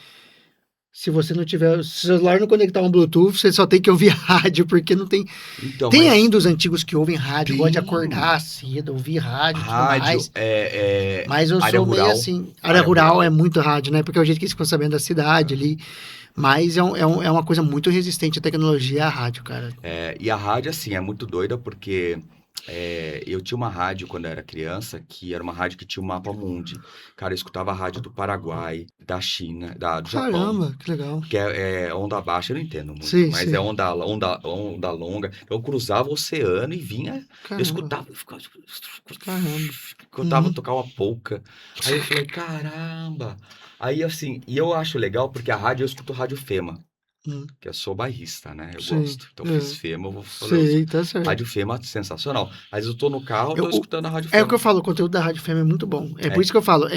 [SPEAKER 1] se você não tiver, se o celular não conectar um Bluetooth, você só tem que ouvir rádio, porque não tem.
[SPEAKER 2] Então,
[SPEAKER 1] Tem
[SPEAKER 2] mas
[SPEAKER 1] ainda os antigos que ouvem rádio, gosta de
[SPEAKER 2] tem
[SPEAKER 1] acordar cedo, ouvir rádio e tudo
[SPEAKER 2] rádio,
[SPEAKER 1] mais. Mas eu
[SPEAKER 2] área
[SPEAKER 1] sou meio
[SPEAKER 2] rural,
[SPEAKER 1] assim. Área
[SPEAKER 2] área
[SPEAKER 1] rural é
[SPEAKER 2] rural.
[SPEAKER 1] muito rádio, né? Porque é o jeito que eles ficam sabendo da cidade ali. Mas é uma coisa muito resistente à tecnologia, a rádio, cara.
[SPEAKER 2] E a rádio, assim, é muito doida porque eu tinha uma rádio quando eu era criança que era uma rádio que tinha o mapa mundi. Cara, eu escutava a rádio do Paraguai, da China, do Japão,
[SPEAKER 1] Caramba, que legal.
[SPEAKER 2] que é onda baixa, eu não entendo muito,
[SPEAKER 1] Sim,
[SPEAKER 2] mas é
[SPEAKER 1] sim.
[SPEAKER 2] onda longa. Então eu cruzava o oceano e vinha, eu
[SPEAKER 1] Caramba,
[SPEAKER 2] escutava,
[SPEAKER 1] caramba.
[SPEAKER 2] escutava
[SPEAKER 1] Uhum,
[SPEAKER 2] tocar uma polca. Aí eu falei, caramba! Aí assim, e eu acho legal porque a rádio, eu escuto Rádio Fema,
[SPEAKER 1] uhum.
[SPEAKER 2] que eu sou bairrista, né? Eu
[SPEAKER 1] Sim,
[SPEAKER 2] gosto. Então fiz
[SPEAKER 1] é.
[SPEAKER 2] Fema, eu vou falar,
[SPEAKER 1] Sei, tá
[SPEAKER 2] Rádio
[SPEAKER 1] certo.
[SPEAKER 2] Fema é sensacional. Às vezes eu tô no carro, eu
[SPEAKER 1] Eu,
[SPEAKER 2] tô escutando a Rádio
[SPEAKER 1] é o que eu
[SPEAKER 2] Fema.
[SPEAKER 1] falo, o conteúdo da Rádio FM é muito bom. É por
[SPEAKER 2] É,
[SPEAKER 1] isso que eu falo,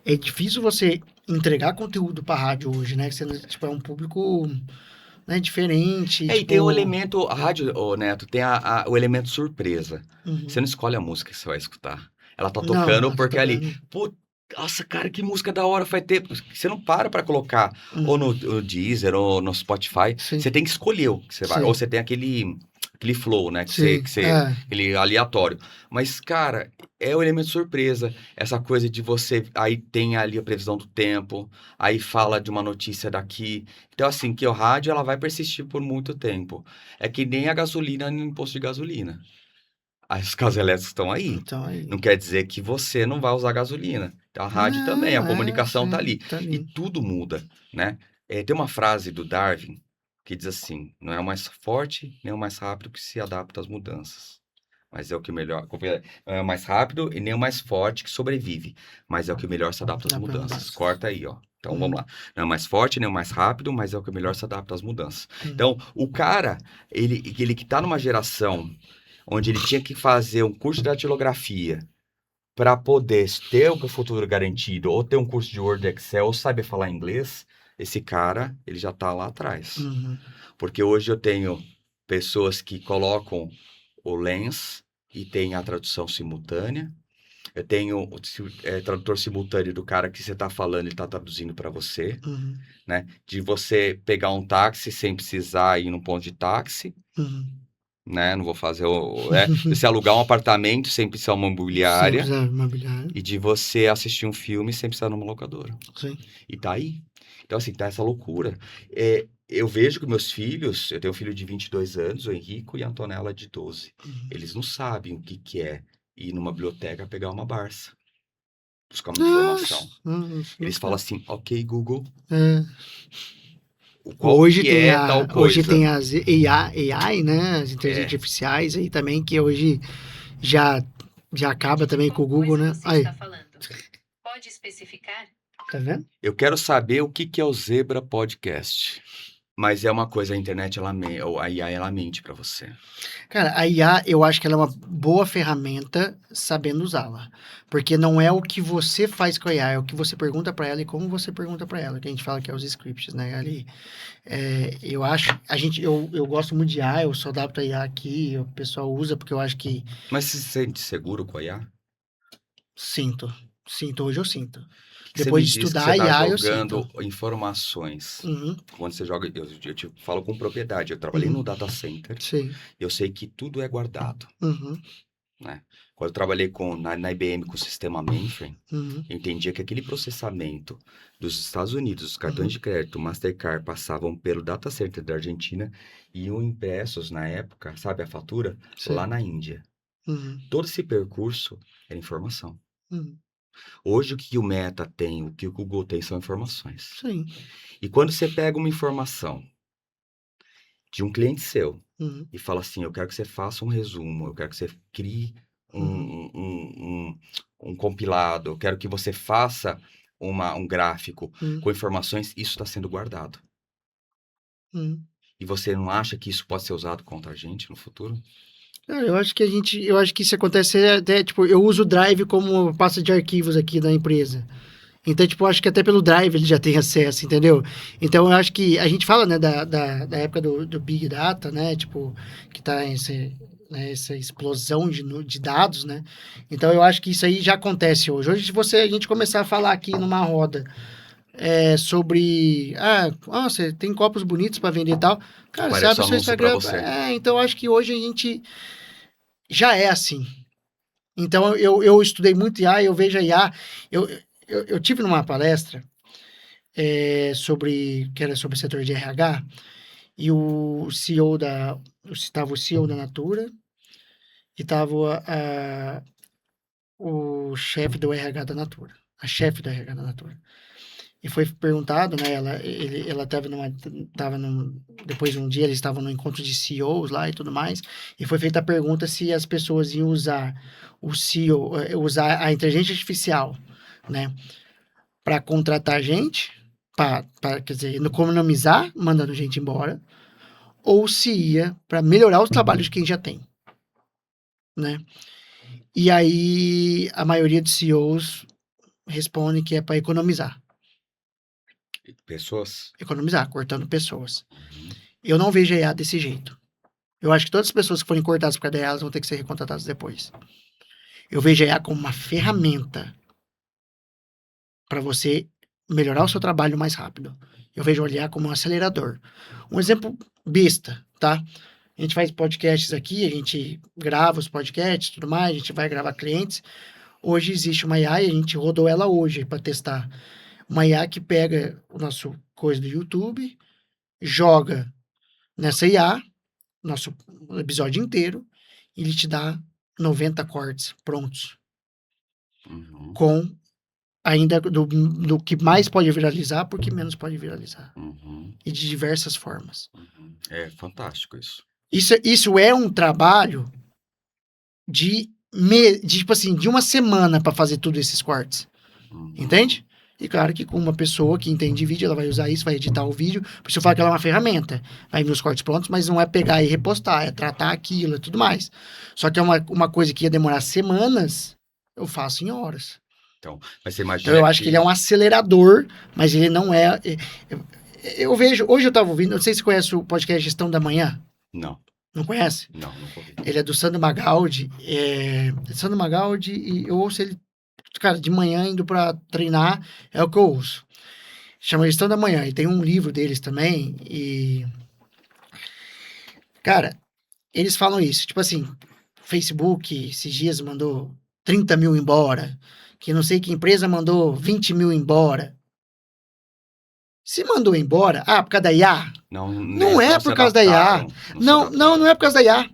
[SPEAKER 1] é difícil você entregar conteúdo pra rádio hoje, né? Que você, tipo, é um público, né, diferente,
[SPEAKER 2] e tem o
[SPEAKER 1] tipo...
[SPEAKER 2] elemento, a rádio, ô Neto, tem o elemento surpresa. Você
[SPEAKER 1] Uhum.
[SPEAKER 2] não escolhe a música que você vai escutar. Ela tá
[SPEAKER 1] Não,
[SPEAKER 2] tocando
[SPEAKER 1] ela tá
[SPEAKER 2] porque ali,
[SPEAKER 1] tocando.
[SPEAKER 2] pô, nossa, cara, que música da hora, faz tempo. Você não para pra colocar, ou
[SPEAKER 1] Uhum.
[SPEAKER 2] no Deezer, ou no Spotify.
[SPEAKER 1] Sim,
[SPEAKER 2] Você tem que escolher o que você vai. Ou
[SPEAKER 1] sim,
[SPEAKER 2] você tem aquele flow, né?
[SPEAKER 1] sim. É.
[SPEAKER 2] Aquele aleatório. Mas, cara, é o elemento surpresa. Essa coisa de você. Aí tem ali a previsão do tempo. Aí fala de uma notícia daqui. Então, assim, que o rádio ela vai persistir por muito tempo. É que nem a gasolina no imposto de gasolina. Os carros elétricos estão aí.
[SPEAKER 1] Então aí.
[SPEAKER 2] Não quer dizer que você não vai usar gasolina. Então, a rádio também, a
[SPEAKER 1] Não,
[SPEAKER 2] comunicação tá
[SPEAKER 1] sim,
[SPEAKER 2] ali.
[SPEAKER 1] tá
[SPEAKER 2] E
[SPEAKER 1] ali.
[SPEAKER 2] tudo muda, né? Tem uma frase do Darwin que diz assim: não é o mais forte nem o mais rápido que se adapta às mudanças. Mas é o que melhor. Não é o mais rápido e nem o mais forte que sobrevive. Mas é o que melhor se adapta às
[SPEAKER 1] Dá pra
[SPEAKER 2] mudanças.
[SPEAKER 1] mudanças.
[SPEAKER 2] Corta aí, ó. Então vamos
[SPEAKER 1] Uhum,
[SPEAKER 2] lá. Não é o mais forte nem o mais rápido, mas é o que melhor se adapta às mudanças.
[SPEAKER 1] uhum,
[SPEAKER 2] Então, o cara, ele que tá numa geração onde ele tinha que fazer um curso de datilografia para poder ter o futuro garantido, ou ter um curso de Word, Excel, ou saber falar inglês, esse cara, ele já está lá atrás.
[SPEAKER 1] uhum.
[SPEAKER 2] Porque hoje eu tenho pessoas que colocam o Lens e tem a tradução simultânea. Eu tenho tradutor simultâneo do cara que você está falando, ele está traduzindo para você,
[SPEAKER 1] Uhum,
[SPEAKER 2] né? De você pegar um táxi sem precisar ir no ponto de táxi,
[SPEAKER 1] uhum.
[SPEAKER 2] né? Não vou fazer de você alugar um apartamento sem precisar uma
[SPEAKER 1] Sempre
[SPEAKER 2] imobiliária
[SPEAKER 1] é imobiliário.
[SPEAKER 2] e de você assistir um filme sem precisar numa locadora.
[SPEAKER 1] Sim.
[SPEAKER 2] E tá aí. Então, assim, tá essa loucura. Eu vejo que meus filhos, eu tenho um filho de 22 anos, o Henrico, e a Antonella de 12.
[SPEAKER 1] Uhum.
[SPEAKER 2] Eles não sabem o que que é ir numa biblioteca pegar uma Barça. buscar uma informação.
[SPEAKER 1] Nossa,
[SPEAKER 2] Eles falam assim, ok, Google,
[SPEAKER 1] é.
[SPEAKER 2] qual
[SPEAKER 1] Hoje
[SPEAKER 2] que
[SPEAKER 1] tem
[SPEAKER 2] é tal
[SPEAKER 1] hoje
[SPEAKER 2] coisa?
[SPEAKER 1] tem as AI, né? As inteligências
[SPEAKER 2] É,
[SPEAKER 1] artificiais aí também, que hoje já, já acaba também com o Google, né? Aí,
[SPEAKER 3] Pode especificar?
[SPEAKER 1] tá vendo?
[SPEAKER 2] eu quero saber o que que é o Zebra Podcast. Mas é uma coisa, a internet, ou a IA, ela mente para você.
[SPEAKER 1] Cara, a IA, eu acho que ela é uma boa ferramenta sabendo usá-la. Porque não é o que você faz com a IA, é o que você pergunta para ela e como você pergunta para ela, que a gente fala que é os scripts, né? Ali, eu acho, eu gosto muito de IA, eu sou adapto a IA aqui, o pessoal usa porque eu acho que
[SPEAKER 2] Mas você se sente seguro com a IA?
[SPEAKER 1] sinto, hoje eu sinto.
[SPEAKER 2] Que você
[SPEAKER 1] Depois
[SPEAKER 2] me
[SPEAKER 1] de
[SPEAKER 2] diz que
[SPEAKER 1] estudar
[SPEAKER 2] você
[SPEAKER 1] a
[SPEAKER 2] está
[SPEAKER 1] IA, eu sinto.
[SPEAKER 2] jogando informações.
[SPEAKER 1] Uhum,
[SPEAKER 2] Quando você joga, eu te falo com propriedade. Eu trabalhei no
[SPEAKER 1] uhum,
[SPEAKER 2] data center,
[SPEAKER 1] sim,
[SPEAKER 2] eu sei que tudo é guardado,
[SPEAKER 1] uhum,
[SPEAKER 2] né? Quando eu trabalhei na IBM com o sistema mainframe,
[SPEAKER 1] uhum,
[SPEAKER 2] eu entendia que aquele processamento dos Estados Unidos, os cartões
[SPEAKER 1] uhum,
[SPEAKER 2] de crédito Mastercard passavam pelo data center da Argentina e iam impressos na época, sabe, a fatura, lá
[SPEAKER 1] sim,
[SPEAKER 2] na Índia.
[SPEAKER 1] uhum,
[SPEAKER 2] Todo esse percurso era informação.
[SPEAKER 1] uhum,
[SPEAKER 2] Hoje o que o Meta tem, o que o Google tem são informações.
[SPEAKER 1] sim,
[SPEAKER 2] E quando você pega uma informação de um cliente seu
[SPEAKER 1] uhum,
[SPEAKER 2] e fala assim, eu quero que você faça um resumo, eu quero que você crie um,
[SPEAKER 1] uhum,
[SPEAKER 2] um compilado, eu quero que você faça um gráfico
[SPEAKER 1] uhum,
[SPEAKER 2] com informações, isso está sendo guardado.
[SPEAKER 1] uhum.
[SPEAKER 2] E você não acha que isso pode ser usado contra a gente no futuro?
[SPEAKER 1] Cara, eu acho que isso acontece até, tipo, eu uso o Drive como pasta de arquivos aqui da empresa. Então, tipo, eu acho que até pelo Drive ele já tem acesso, entendeu? Então, eu acho que a gente fala, né, da época do Big Data, né, tipo, que tá essa explosão de dados, né? Então, eu acho que isso aí já acontece hoje. Hoje, se a gente começar a falar aqui numa roda sobre, você tem copos bonitos para vender e tal, cara, você
[SPEAKER 2] Aparece
[SPEAKER 1] abre
[SPEAKER 2] o
[SPEAKER 1] o seu
[SPEAKER 2] anúncio para
[SPEAKER 1] Instagram,
[SPEAKER 2] você.
[SPEAKER 1] então eu acho que hoje a gente já é assim. Então, eu estudei muito IA, eu vejo a IA. Eu tive numa palestra que era sobre o setor de RH, e o CEO estava o CEO da Natura e estava o chefe do RH da Natura, a chefe do RH da Natura. E foi perguntado, né, ela depois de um dia eles estavam no encontro de CEOs lá e tudo mais, e foi feita a pergunta se as pessoas iam usar o CEO, usar a inteligência artificial, né, para contratar gente, quer dizer, economizar, mandando gente embora, ou se ia para melhorar os trabalhos de quem já tem, né? E aí a maioria dos CEOs responde que é para economizar,
[SPEAKER 2] Pessoas?
[SPEAKER 1] cortando pessoas.
[SPEAKER 2] Uhum.
[SPEAKER 1] Eu não vejo a IA desse jeito. Eu acho que todas as pessoas que forem cortadas por causa da IA, elas vão ter que ser recontratadas depois. Eu vejo a IA como uma ferramenta para você melhorar o seu trabalho mais rápido. Eu vejo a IA como um acelerador. Um exemplo besta, tá? A gente faz podcasts aqui, a gente grava os podcasts, tudo mais, a gente vai gravar clientes. Hoje existe uma IA e a gente rodou ela hoje para testar. Uma IA que pega o nosso coisa do YouTube, joga nessa IA, nosso episódio inteiro, e ele te dá 90 cortes prontos.
[SPEAKER 2] Uhum.
[SPEAKER 1] Com ainda do que mais pode viralizar, porque menos pode viralizar.
[SPEAKER 2] Uhum.
[SPEAKER 1] E de diversas formas.
[SPEAKER 2] Uhum. É fantástico isso.
[SPEAKER 1] Isso é um trabalho tipo assim, de uma semana para fazer todos esses cortes.
[SPEAKER 2] Uhum.
[SPEAKER 1] Entende? E claro que com uma pessoa que entende vídeo, ela vai usar isso, vai editar o vídeo. Por isso eu falo que ela é uma ferramenta. Vai vir os cortes prontos, mas não é pegar e repostar, é tratar aquilo e tudo mais. Só que é uma coisa que ia demorar semanas, eu faço em horas.
[SPEAKER 2] Então, mas você
[SPEAKER 1] Então
[SPEAKER 2] imagina
[SPEAKER 1] eu acho que ele é um acelerador, mas ele não é. Eu vejo, hoje eu estava ouvindo, não sei se você conhece o podcast Gestão da Manhã.
[SPEAKER 2] Não,
[SPEAKER 1] Não conhece?
[SPEAKER 2] não, nunca ouvi.
[SPEAKER 1] Ele é do Sandro Magaldi. Sandro Magaldi, e eu ouço ele, cara, de manhã indo pra treinar, é o que eu ouço. Chama Gestão da Manhã. E tem um livro deles também. E, cara, eles falam isso. Tipo assim, Facebook, esses dias mandou 30 mil embora. Que não sei que empresa mandou 20 mil embora. Se mandou embora, por causa da IA?
[SPEAKER 2] Não,
[SPEAKER 1] Não
[SPEAKER 2] eles
[SPEAKER 1] é
[SPEAKER 2] não se
[SPEAKER 1] por causa da IA.
[SPEAKER 2] adaptaram. Não se
[SPEAKER 1] Não
[SPEAKER 2] adaptaram.
[SPEAKER 1] é por causa da IA.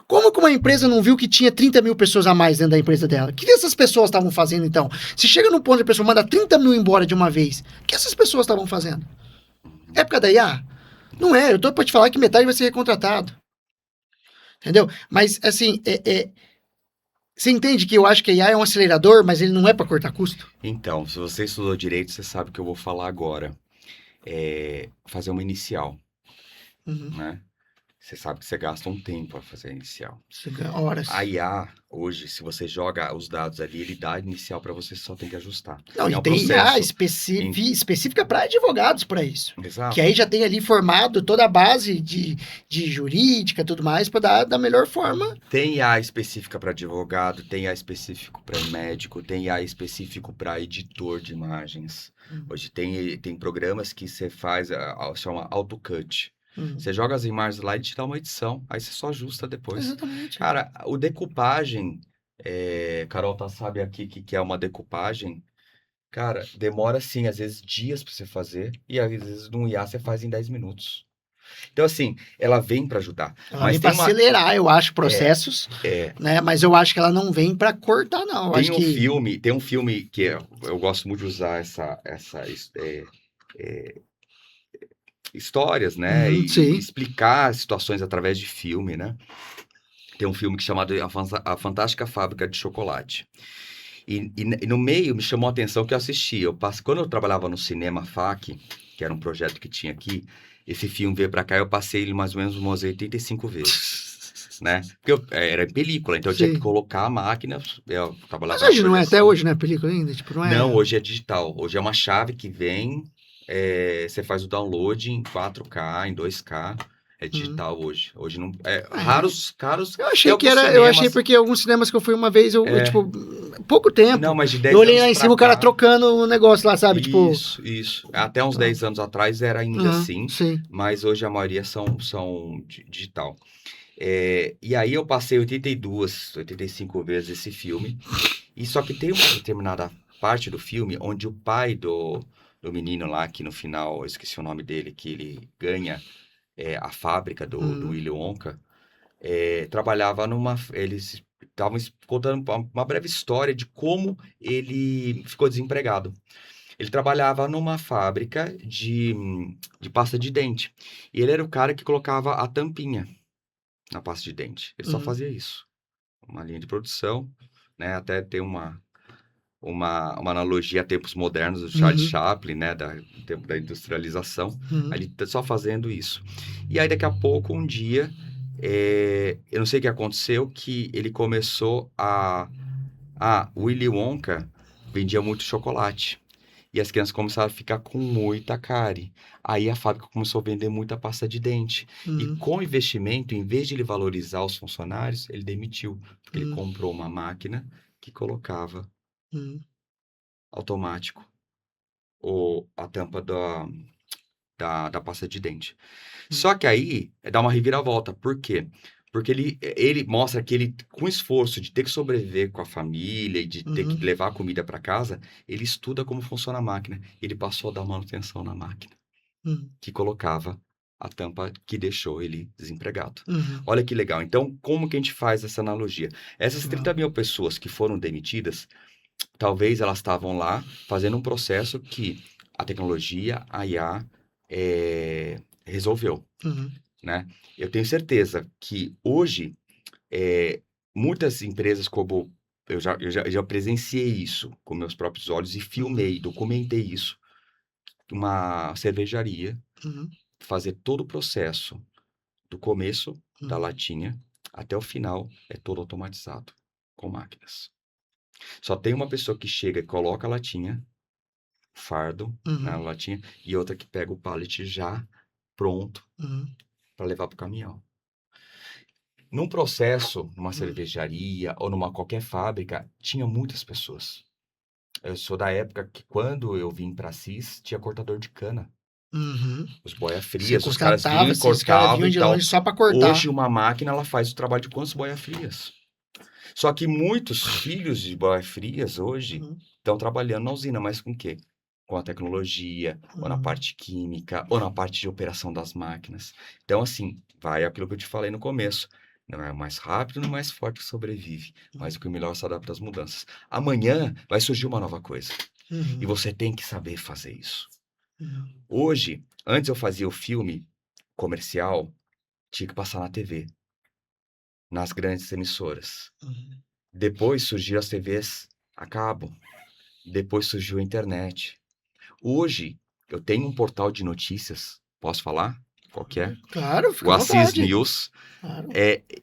[SPEAKER 1] Como que uma empresa não viu que tinha 30 mil pessoas a mais dentro da empresa dela? O que essas pessoas estavam fazendo, então? Se chega num ponto de a pessoa manda 30 mil embora de uma vez, o que essas pessoas estavam fazendo? É por causa da IA? Não é, eu tô pra te falar que metade vai ser recontratado. Entendeu? Mas, assim, você entende que eu acho que a IA é um acelerador, mas ele não é para cortar custo?
[SPEAKER 2] Então, se você estudou direito, você sabe o que eu vou falar agora. É fazer uma inicial,
[SPEAKER 1] Uhum.
[SPEAKER 2] né? Você sabe que você gasta um tempo para fazer a inicial.
[SPEAKER 1] Você ganha horas.
[SPEAKER 2] A IA, hoje, se você joga os dados ali, ele dá a inicial para você, só tem que ajustar.
[SPEAKER 1] Não,
[SPEAKER 2] É
[SPEAKER 1] e
[SPEAKER 2] um
[SPEAKER 1] tem IA
[SPEAKER 2] processo.
[SPEAKER 1] específica para advogados para isso.
[SPEAKER 2] Exato.
[SPEAKER 1] Que aí já tem ali formado toda a base de jurídica e tudo mais para dar da melhor forma.
[SPEAKER 2] Tem IA específica para advogado, tem IA específico para médico, tem IA específico para editor de imagens. Hoje tem programas que você faz, chama AutoCut. Você joga as imagens lá e te dá uma edição, aí você só ajusta depois.
[SPEAKER 1] Exatamente.
[SPEAKER 2] Cara, o decupagem, Carol sabe aqui que é uma decupagem, cara, demora assim, às vezes dias para você fazer, e às vezes no IA você faz em 10 minutos. Então, assim, ela vem para ajudar.
[SPEAKER 1] Ela
[SPEAKER 2] Mas
[SPEAKER 1] vem
[SPEAKER 2] tem
[SPEAKER 1] para acelerar, eu acho, processos,
[SPEAKER 2] é,
[SPEAKER 1] né? Mas eu acho que ela não vem para cortar, não. Eu
[SPEAKER 2] tem
[SPEAKER 1] acho
[SPEAKER 2] um
[SPEAKER 1] que
[SPEAKER 2] filme, tem um filme que eu gosto muito de usar histórias, né? E
[SPEAKER 1] sim.
[SPEAKER 2] explicar situações através de filme, né? Tem um filme que é chamado A Fantástica Fábrica de Chocolate. E no meio me chamou a atenção que eu assisti. Quando eu trabalhava no Cinema FAC, que era um projeto que tinha aqui, esse filme veio pra cá, eu passei ele mais ou menos umas 85 vezes, né? Porque era em película, então eu tinha que
[SPEAKER 1] Sim.
[SPEAKER 2] colocar a máquina, eu trabalhava
[SPEAKER 1] Mas hoje
[SPEAKER 2] na
[SPEAKER 1] não é, até
[SPEAKER 2] projeção.
[SPEAKER 1] hoje não é película ainda? Tipo, não é.
[SPEAKER 2] Não, hoje é digital. Hoje é uma chave que vem, você faz o download em 4K, em 2K. É digital hoje. Hoje não. Raros, caros.
[SPEAKER 1] Eu
[SPEAKER 2] Tem
[SPEAKER 1] achei que
[SPEAKER 2] alguns
[SPEAKER 1] era. Eu achei
[SPEAKER 2] cinemas.
[SPEAKER 1] porque alguns cinemas que eu fui uma vez, eu,
[SPEAKER 2] É.
[SPEAKER 1] tipo, pouco tempo.
[SPEAKER 2] Não, mas de 10
[SPEAKER 1] Eu olhei
[SPEAKER 2] anos
[SPEAKER 1] lá em
[SPEAKER 2] pra
[SPEAKER 1] cima o cara
[SPEAKER 2] cá-
[SPEAKER 1] trocando o negócio lá, sabe? Tipo.
[SPEAKER 2] Isso. Até uns 10 anos atrás era ainda assim,
[SPEAKER 1] Sim.
[SPEAKER 2] mas hoje a maioria são digital. E aí eu passei 82, 85 vezes esse filme. E só que tem uma determinada parte do filme onde o pai do menino lá, que no final, eu esqueci o nome dele, que ele ganha a fábrica do Willy Wonka, trabalhava eles estavam contando uma breve história de como ele ficou desempregado. Ele trabalhava numa fábrica de pasta de dente. E ele era o cara que colocava a tampinha na pasta de dente. Ele só fazia isso. Uma linha de produção, né? Até tem uma analogia a tempos modernos do Charles Chaplin, né? Do tempo da industrialização. Aí ele tá só fazendo isso. E aí, daqui a pouco, um dia, eu não sei o que aconteceu, que ele começou o Willy Wonka vendia muito chocolate. E as crianças começaram a ficar com muita cárie. Aí a fábrica começou a vender muita pasta de dente. E com o investimento, em vez de ele valorizar os funcionários, ele demitiu. Porque ele comprou uma máquina que colocava automático a tampa da pasta de dente. Só que aí dá uma reviravolta. Por quê? Porque ele mostra que ele, com esforço de ter que sobreviver com a família e de ter que levar a comida para casa, ele estuda como funciona a máquina. Ele passou a dar manutenção na máquina, que colocava a tampa que deixou ele desempregado. Olha que legal. Então, como que a gente faz essa analogia? Essas 30 mil pessoas que foram demitidas, talvez elas estavam lá fazendo um processo que a tecnologia, a IA, resolveu, né? Eu tenho certeza que hoje, muitas empresas, como eu já presenciei isso com meus próprios olhos e filmei, documentei isso, uma cervejaria, fazer todo o processo, do começo da latinha até o final, é todo automatizado, com máquinas. Só tem uma pessoa que chega e coloca a latinha, fardo na latinha, e outra que pega o pallet já pronto para levar para o caminhão. Num processo, numa cervejaria ou numa qualquer fábrica, tinha muitas pessoas. Eu sou da época que quando eu vim para Assis, tinha cortador de cana. Os boia-frias, os caras vinham e cortavam
[SPEAKER 1] de
[SPEAKER 2] e tal.
[SPEAKER 1] longe só para cortar.
[SPEAKER 2] Hoje uma máquina ela faz o trabalho de quantos boia-frias? Só que muitos filhos de boia-frias hoje estão trabalhando na usina, mas com o quê? Com a tecnologia, ou na parte química, ou na parte de operação das máquinas. Então, assim, vai aquilo que eu te falei no começo. Não é o mais rápido, nem o mais forte que sobrevive, mas o que melhor se adapta às mudanças. Amanhã vai surgir uma nova coisa. E
[SPEAKER 1] Uhum.
[SPEAKER 2] você tem que saber fazer isso.
[SPEAKER 1] Uhum.
[SPEAKER 2] Hoje, antes eu fazia o filme comercial, tinha que passar na TV, nas grandes emissoras.
[SPEAKER 1] Uhum.
[SPEAKER 2] Depois surgiram as TVs a cabo. Depois surgiu a internet. Hoje, eu tenho um portal de notícias. Posso falar? Qual que é?
[SPEAKER 1] Claro, fica
[SPEAKER 2] O
[SPEAKER 1] à
[SPEAKER 2] Assis
[SPEAKER 1] vontade.
[SPEAKER 2] News.
[SPEAKER 1] Claro.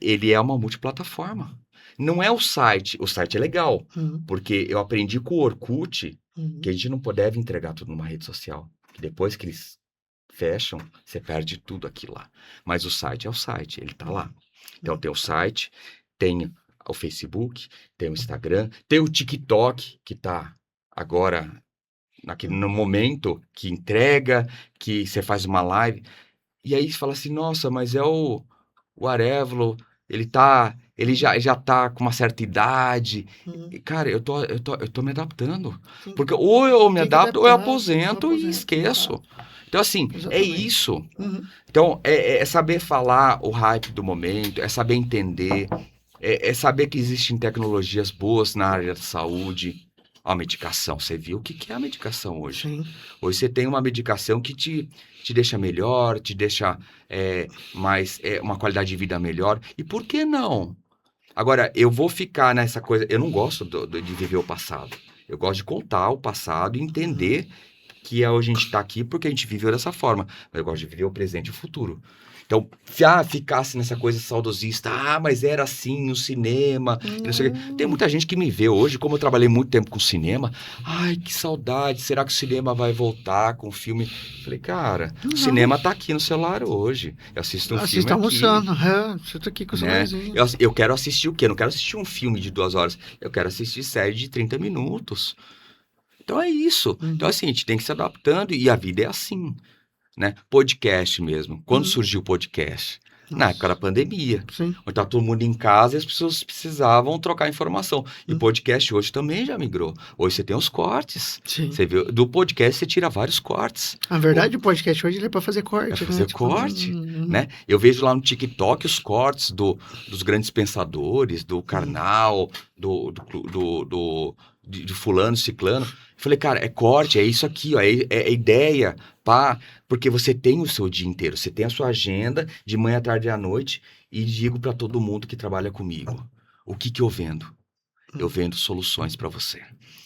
[SPEAKER 2] Ele é uma multiplataforma. Não é o site. O site é legal,
[SPEAKER 1] Uhum.
[SPEAKER 2] porque eu aprendi com o Orkut
[SPEAKER 1] Uhum.
[SPEAKER 2] que a gente não deve entregar tudo numa rede social. Que depois que eles fecham, você perde tudo aquilo lá. Mas o site é o site, ele tá lá. Então tem o site, tem o Facebook, tem o Instagram, tem o TikTok, que tá agora no momento que entrega, que você faz uma live. E aí você fala assim, nossa, mas é o Arevalo, ele já tá com uma certa idade.
[SPEAKER 1] Uhum.
[SPEAKER 2] E, cara, eu tô me adaptando.
[SPEAKER 1] Sim.
[SPEAKER 2] Porque ou eu me
[SPEAKER 1] Tem que
[SPEAKER 2] adapto ou eu
[SPEAKER 1] adaptar, eu
[SPEAKER 2] aposento e
[SPEAKER 1] aposento,
[SPEAKER 2] esqueço.
[SPEAKER 1] exato.
[SPEAKER 2] Então, assim, é
[SPEAKER 1] Exatamente.
[SPEAKER 2] isso.
[SPEAKER 1] Uhum.
[SPEAKER 2] Então, é saber falar o hype do momento, é saber entender, é saber que existem tecnologias boas na área da saúde. A medicação, você viu o que é a medicação hoje?
[SPEAKER 1] Sim.
[SPEAKER 2] Hoje você tem uma medicação que te deixa melhor, te deixa uma qualidade de vida melhor. E por que não? Agora, eu vou ficar nessa coisa. Eu não gosto de viver o passado. Eu gosto de contar o passado e entender que hoje a gente está aqui porque a gente viveu dessa forma. Mas eu gosto de viver o presente e o futuro. Então, ficasse nessa coisa saudosista, mas era assim no cinema, que não sei o quê. Tem muita gente que me vê hoje, como eu trabalhei muito tempo com cinema, ai, que saudade, será que o cinema vai voltar com o filme? Falei, cara, o
[SPEAKER 1] Não.
[SPEAKER 2] cinema tá aqui no celular hoje. Eu assisto um
[SPEAKER 1] Você
[SPEAKER 2] filme
[SPEAKER 1] está
[SPEAKER 2] aqui,
[SPEAKER 1] almoçando. É, você tá aqui com o
[SPEAKER 2] né?
[SPEAKER 1] celularzinho.
[SPEAKER 2] Eu quero assistir o quê? Eu não quero assistir um filme de 2 horas, eu quero assistir série de 30 minutos. Então é isso. Então,
[SPEAKER 1] Uhum.
[SPEAKER 2] assim, a gente tem que se adaptando e a vida é assim, né? Podcast mesmo. Quando
[SPEAKER 1] Uhum.
[SPEAKER 2] surgiu o podcast? Na época da
[SPEAKER 1] Nossa.
[SPEAKER 2] pandemia.
[SPEAKER 1] Sim.
[SPEAKER 2] Onde tá todo mundo em casa e as pessoas precisavam trocar informação. E
[SPEAKER 1] Uhum.
[SPEAKER 2] podcast hoje também já migrou. Hoje você tem os cortes.
[SPEAKER 1] Sim.
[SPEAKER 2] Você viu, do podcast você tira vários cortes.
[SPEAKER 1] Na verdade, o podcast hoje ele é para fazer corte,
[SPEAKER 2] É
[SPEAKER 1] né?
[SPEAKER 2] fazer
[SPEAKER 1] Tipo,
[SPEAKER 2] corte, né? Eu vejo lá no TikTok os cortes dos grandes pensadores, do Karnal, de fulano, ciclano. Falei, cara, é corte, é isso aqui, ó, é ideia, pá, porque você tem o seu dia inteiro, você tem a sua agenda de manhã, à tarde e à noite, e digo para todo mundo que trabalha comigo, o que eu vendo? Eu vendo soluções para você.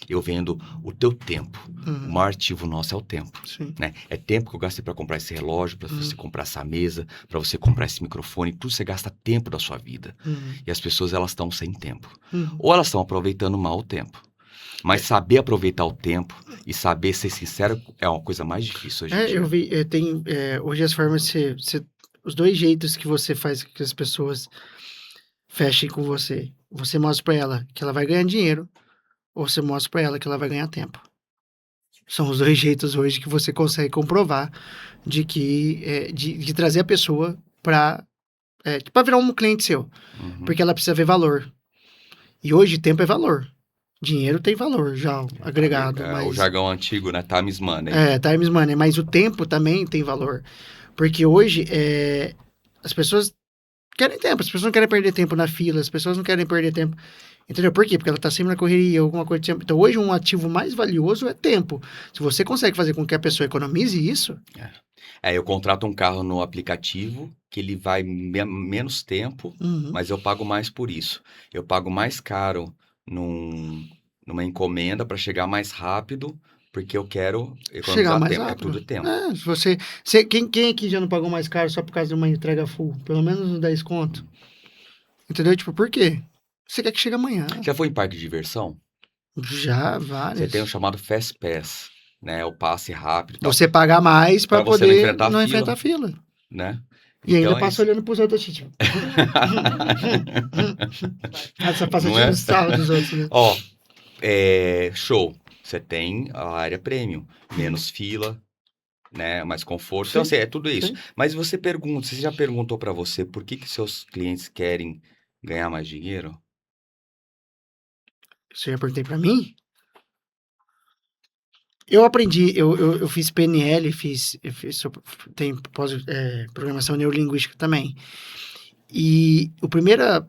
[SPEAKER 2] Eu vendo o teu tempo. O maior ativo nosso é o tempo.
[SPEAKER 1] Sim.
[SPEAKER 2] Né? É tempo que eu gastei para comprar esse relógio, para você comprar essa mesa, para você comprar esse microfone. Tudo você gasta tempo da sua vida. E as pessoas, elas estão sem tempo. Ou elas estão aproveitando mal o tempo. Mas saber aproveitar o tempo e saber ser sincero é uma coisa mais difícil hoje em dia.
[SPEAKER 1] Eu vi, hoje as formas os dois jeitos que você faz com que as pessoas fechem com você. Você mostra pra ela que ela vai ganhar dinheiro, ou você mostra pra ela que ela vai ganhar tempo. São os dois jeitos hoje que você consegue comprovar de que, de trazer a pessoa pra virar um cliente seu.
[SPEAKER 2] Uhum.
[SPEAKER 1] Porque ela precisa ver valor. E hoje tempo é valor. Dinheiro tem valor já agregado,
[SPEAKER 2] O
[SPEAKER 1] mas...
[SPEAKER 2] jargão antigo, né? Times money.
[SPEAKER 1] Times money, mas o tempo também tem valor. Porque hoje as pessoas querem tempo, as pessoas não querem perder tempo na fila, as pessoas não querem perder tempo. Entendeu? Por quê? Porque ela tá sempre na correria, alguma coisa assim. Então hoje um ativo mais valioso é tempo. Se você consegue fazer com que a pessoa economize isso...
[SPEAKER 2] Eu contrato um carro no aplicativo que ele vai menos tempo,
[SPEAKER 1] Uhum.
[SPEAKER 2] mas eu pago mais por isso. Eu pago mais caro numa encomenda para chegar mais rápido, porque eu quero
[SPEAKER 1] Chegar
[SPEAKER 2] economizar
[SPEAKER 1] mais
[SPEAKER 2] tempo. É
[SPEAKER 1] rápido.
[SPEAKER 2] tudo tempo.
[SPEAKER 1] Quem aqui já não pagou mais caro só por causa de uma entrega full? Pelo menos uns 10 conto. Entendeu? Tipo, por quê? Você quer que chegue amanhã.
[SPEAKER 2] Já foi em parque de diversão?
[SPEAKER 1] Já,
[SPEAKER 2] Você
[SPEAKER 1] vários.
[SPEAKER 2] tem o chamado Fast Pass, né? O passe rápido e tal,
[SPEAKER 1] Você pagar mais pra
[SPEAKER 2] para você não
[SPEAKER 1] poder
[SPEAKER 2] enfrentar a
[SPEAKER 1] não
[SPEAKER 2] fila,
[SPEAKER 1] enfrentar a fila.
[SPEAKER 2] né?
[SPEAKER 1] E ainda
[SPEAKER 2] Então é
[SPEAKER 1] passa
[SPEAKER 2] isso.
[SPEAKER 1] olhando pros outros, tipo... Só passa
[SPEAKER 2] Não é?
[SPEAKER 1] tirando sarro dos outros, né?
[SPEAKER 2] Ó, show. Você tem a área premium, menos fila, né? Mais conforto. Então,
[SPEAKER 1] Sim,
[SPEAKER 2] assim, é tudo isso.
[SPEAKER 1] sim.
[SPEAKER 2] Mas você já perguntou para você por que seus clientes querem ganhar mais dinheiro?
[SPEAKER 1] Você já perguntei pra mim? Eu aprendi, eu fiz PNL, tem programação neurolinguística também. E a primeira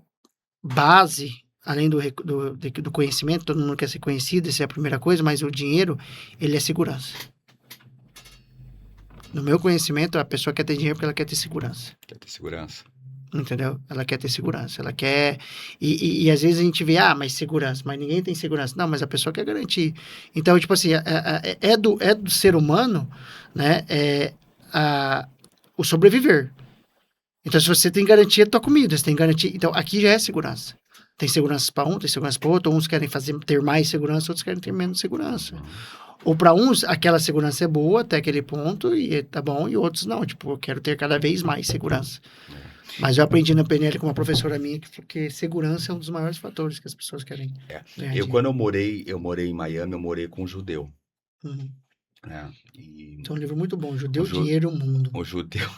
[SPEAKER 1] base, além do conhecimento, todo mundo quer ser conhecido, essa é a primeira coisa, mas o dinheiro, ele é segurança. No meu conhecimento, a pessoa quer ter dinheiro porque ela quer ter segurança.
[SPEAKER 2] Quer ter segurança.
[SPEAKER 1] Entendeu? Ela quer ter segurança, ela quer... E às vezes a gente vê, mas segurança, mas ninguém tem segurança. Não, mas a pessoa quer garantir. Então, tipo assim, é do ser humano, né, o sobreviver. Então, se você tem garantia da tua comida, você tem garantia... Então, aqui já é segurança. Tem segurança para um, tem segurança para outro. Uns querem ter mais segurança, outros querem ter menos segurança. Ou para uns, aquela segurança é boa até aquele ponto e tá bom, e outros não. Tipo, eu quero ter cada vez mais segurança. Mas eu aprendi na PNL com uma professora minha que segurança é um dos maiores fatores que as pessoas querem ganhar
[SPEAKER 2] Quando eu morei em Miami, eu morei com um judeu.
[SPEAKER 1] Uhum.
[SPEAKER 2] Né? E
[SPEAKER 1] Então, é um livro muito bom, Judeu,
[SPEAKER 2] ju-
[SPEAKER 1] Dinheiro e o Mundo.
[SPEAKER 2] o judeu.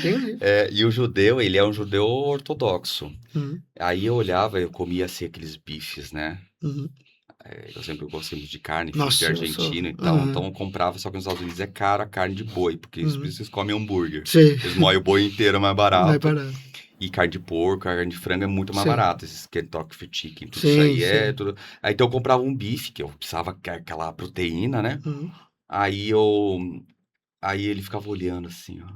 [SPEAKER 1] Tem um livro.
[SPEAKER 2] E o judeu, ele é um judeu ortodoxo.
[SPEAKER 1] Uhum.
[SPEAKER 2] Aí eu olhava, eu comia assim aqueles bifes, né?
[SPEAKER 1] Uhum.
[SPEAKER 2] Eu sempre gostei muito de carne, filho de
[SPEAKER 1] Nossa, eu sou...
[SPEAKER 2] argentino e tal.
[SPEAKER 1] Uhum.
[SPEAKER 2] Então eu comprava, só que nos Estados Unidos é cara a carne de boi, porque eles comem hambúrguer.
[SPEAKER 1] Sim.
[SPEAKER 2] Eles moem o boi inteiro, é mais
[SPEAKER 1] Vai
[SPEAKER 2] barato.
[SPEAKER 1] parar.
[SPEAKER 2] E carne de porco, carne de frango é muito mais
[SPEAKER 1] Sim.
[SPEAKER 2] barato. Esses Kentucky Fried Chicken, tudo
[SPEAKER 1] Sim,
[SPEAKER 2] isso aí é
[SPEAKER 1] sim.
[SPEAKER 2] tudo. Aí então eu comprava um bife, que eu precisava aquela proteína, né?
[SPEAKER 1] Uhum.
[SPEAKER 2] Aí ele ficava olhando assim, ó.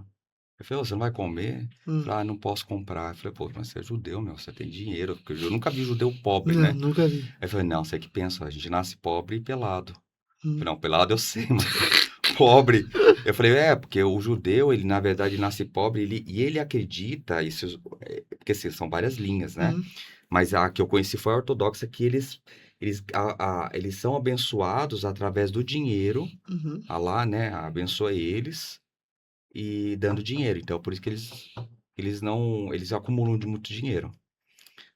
[SPEAKER 2] Eu falei, "Ô, você não vai comer?" Eu
[SPEAKER 1] Uhum.
[SPEAKER 2] falei, não posso comprar. Eu falei, pô, mas você é judeu, meu, você tem dinheiro. Porque eu nunca vi judeu pobre,
[SPEAKER 1] Não,
[SPEAKER 2] né?
[SPEAKER 1] nunca vi.
[SPEAKER 2] Aí eu falei, não, você que pensa, a gente nasce pobre e pelado. Eu
[SPEAKER 1] Uhum.
[SPEAKER 2] falei, não, pelado eu sei, mas pobre. Eu falei, porque o judeu, ele na verdade nasce pobre, ele acredita, porque assim, são várias linhas, né?
[SPEAKER 1] Uhum.
[SPEAKER 2] Mas a que eu conheci foi a ortodoxa, que eles são abençoados através do dinheiro.
[SPEAKER 1] Uhum.
[SPEAKER 2] Allah, né, abençoa eles e dando dinheiro. Então, por isso que eles acumulam de muito dinheiro,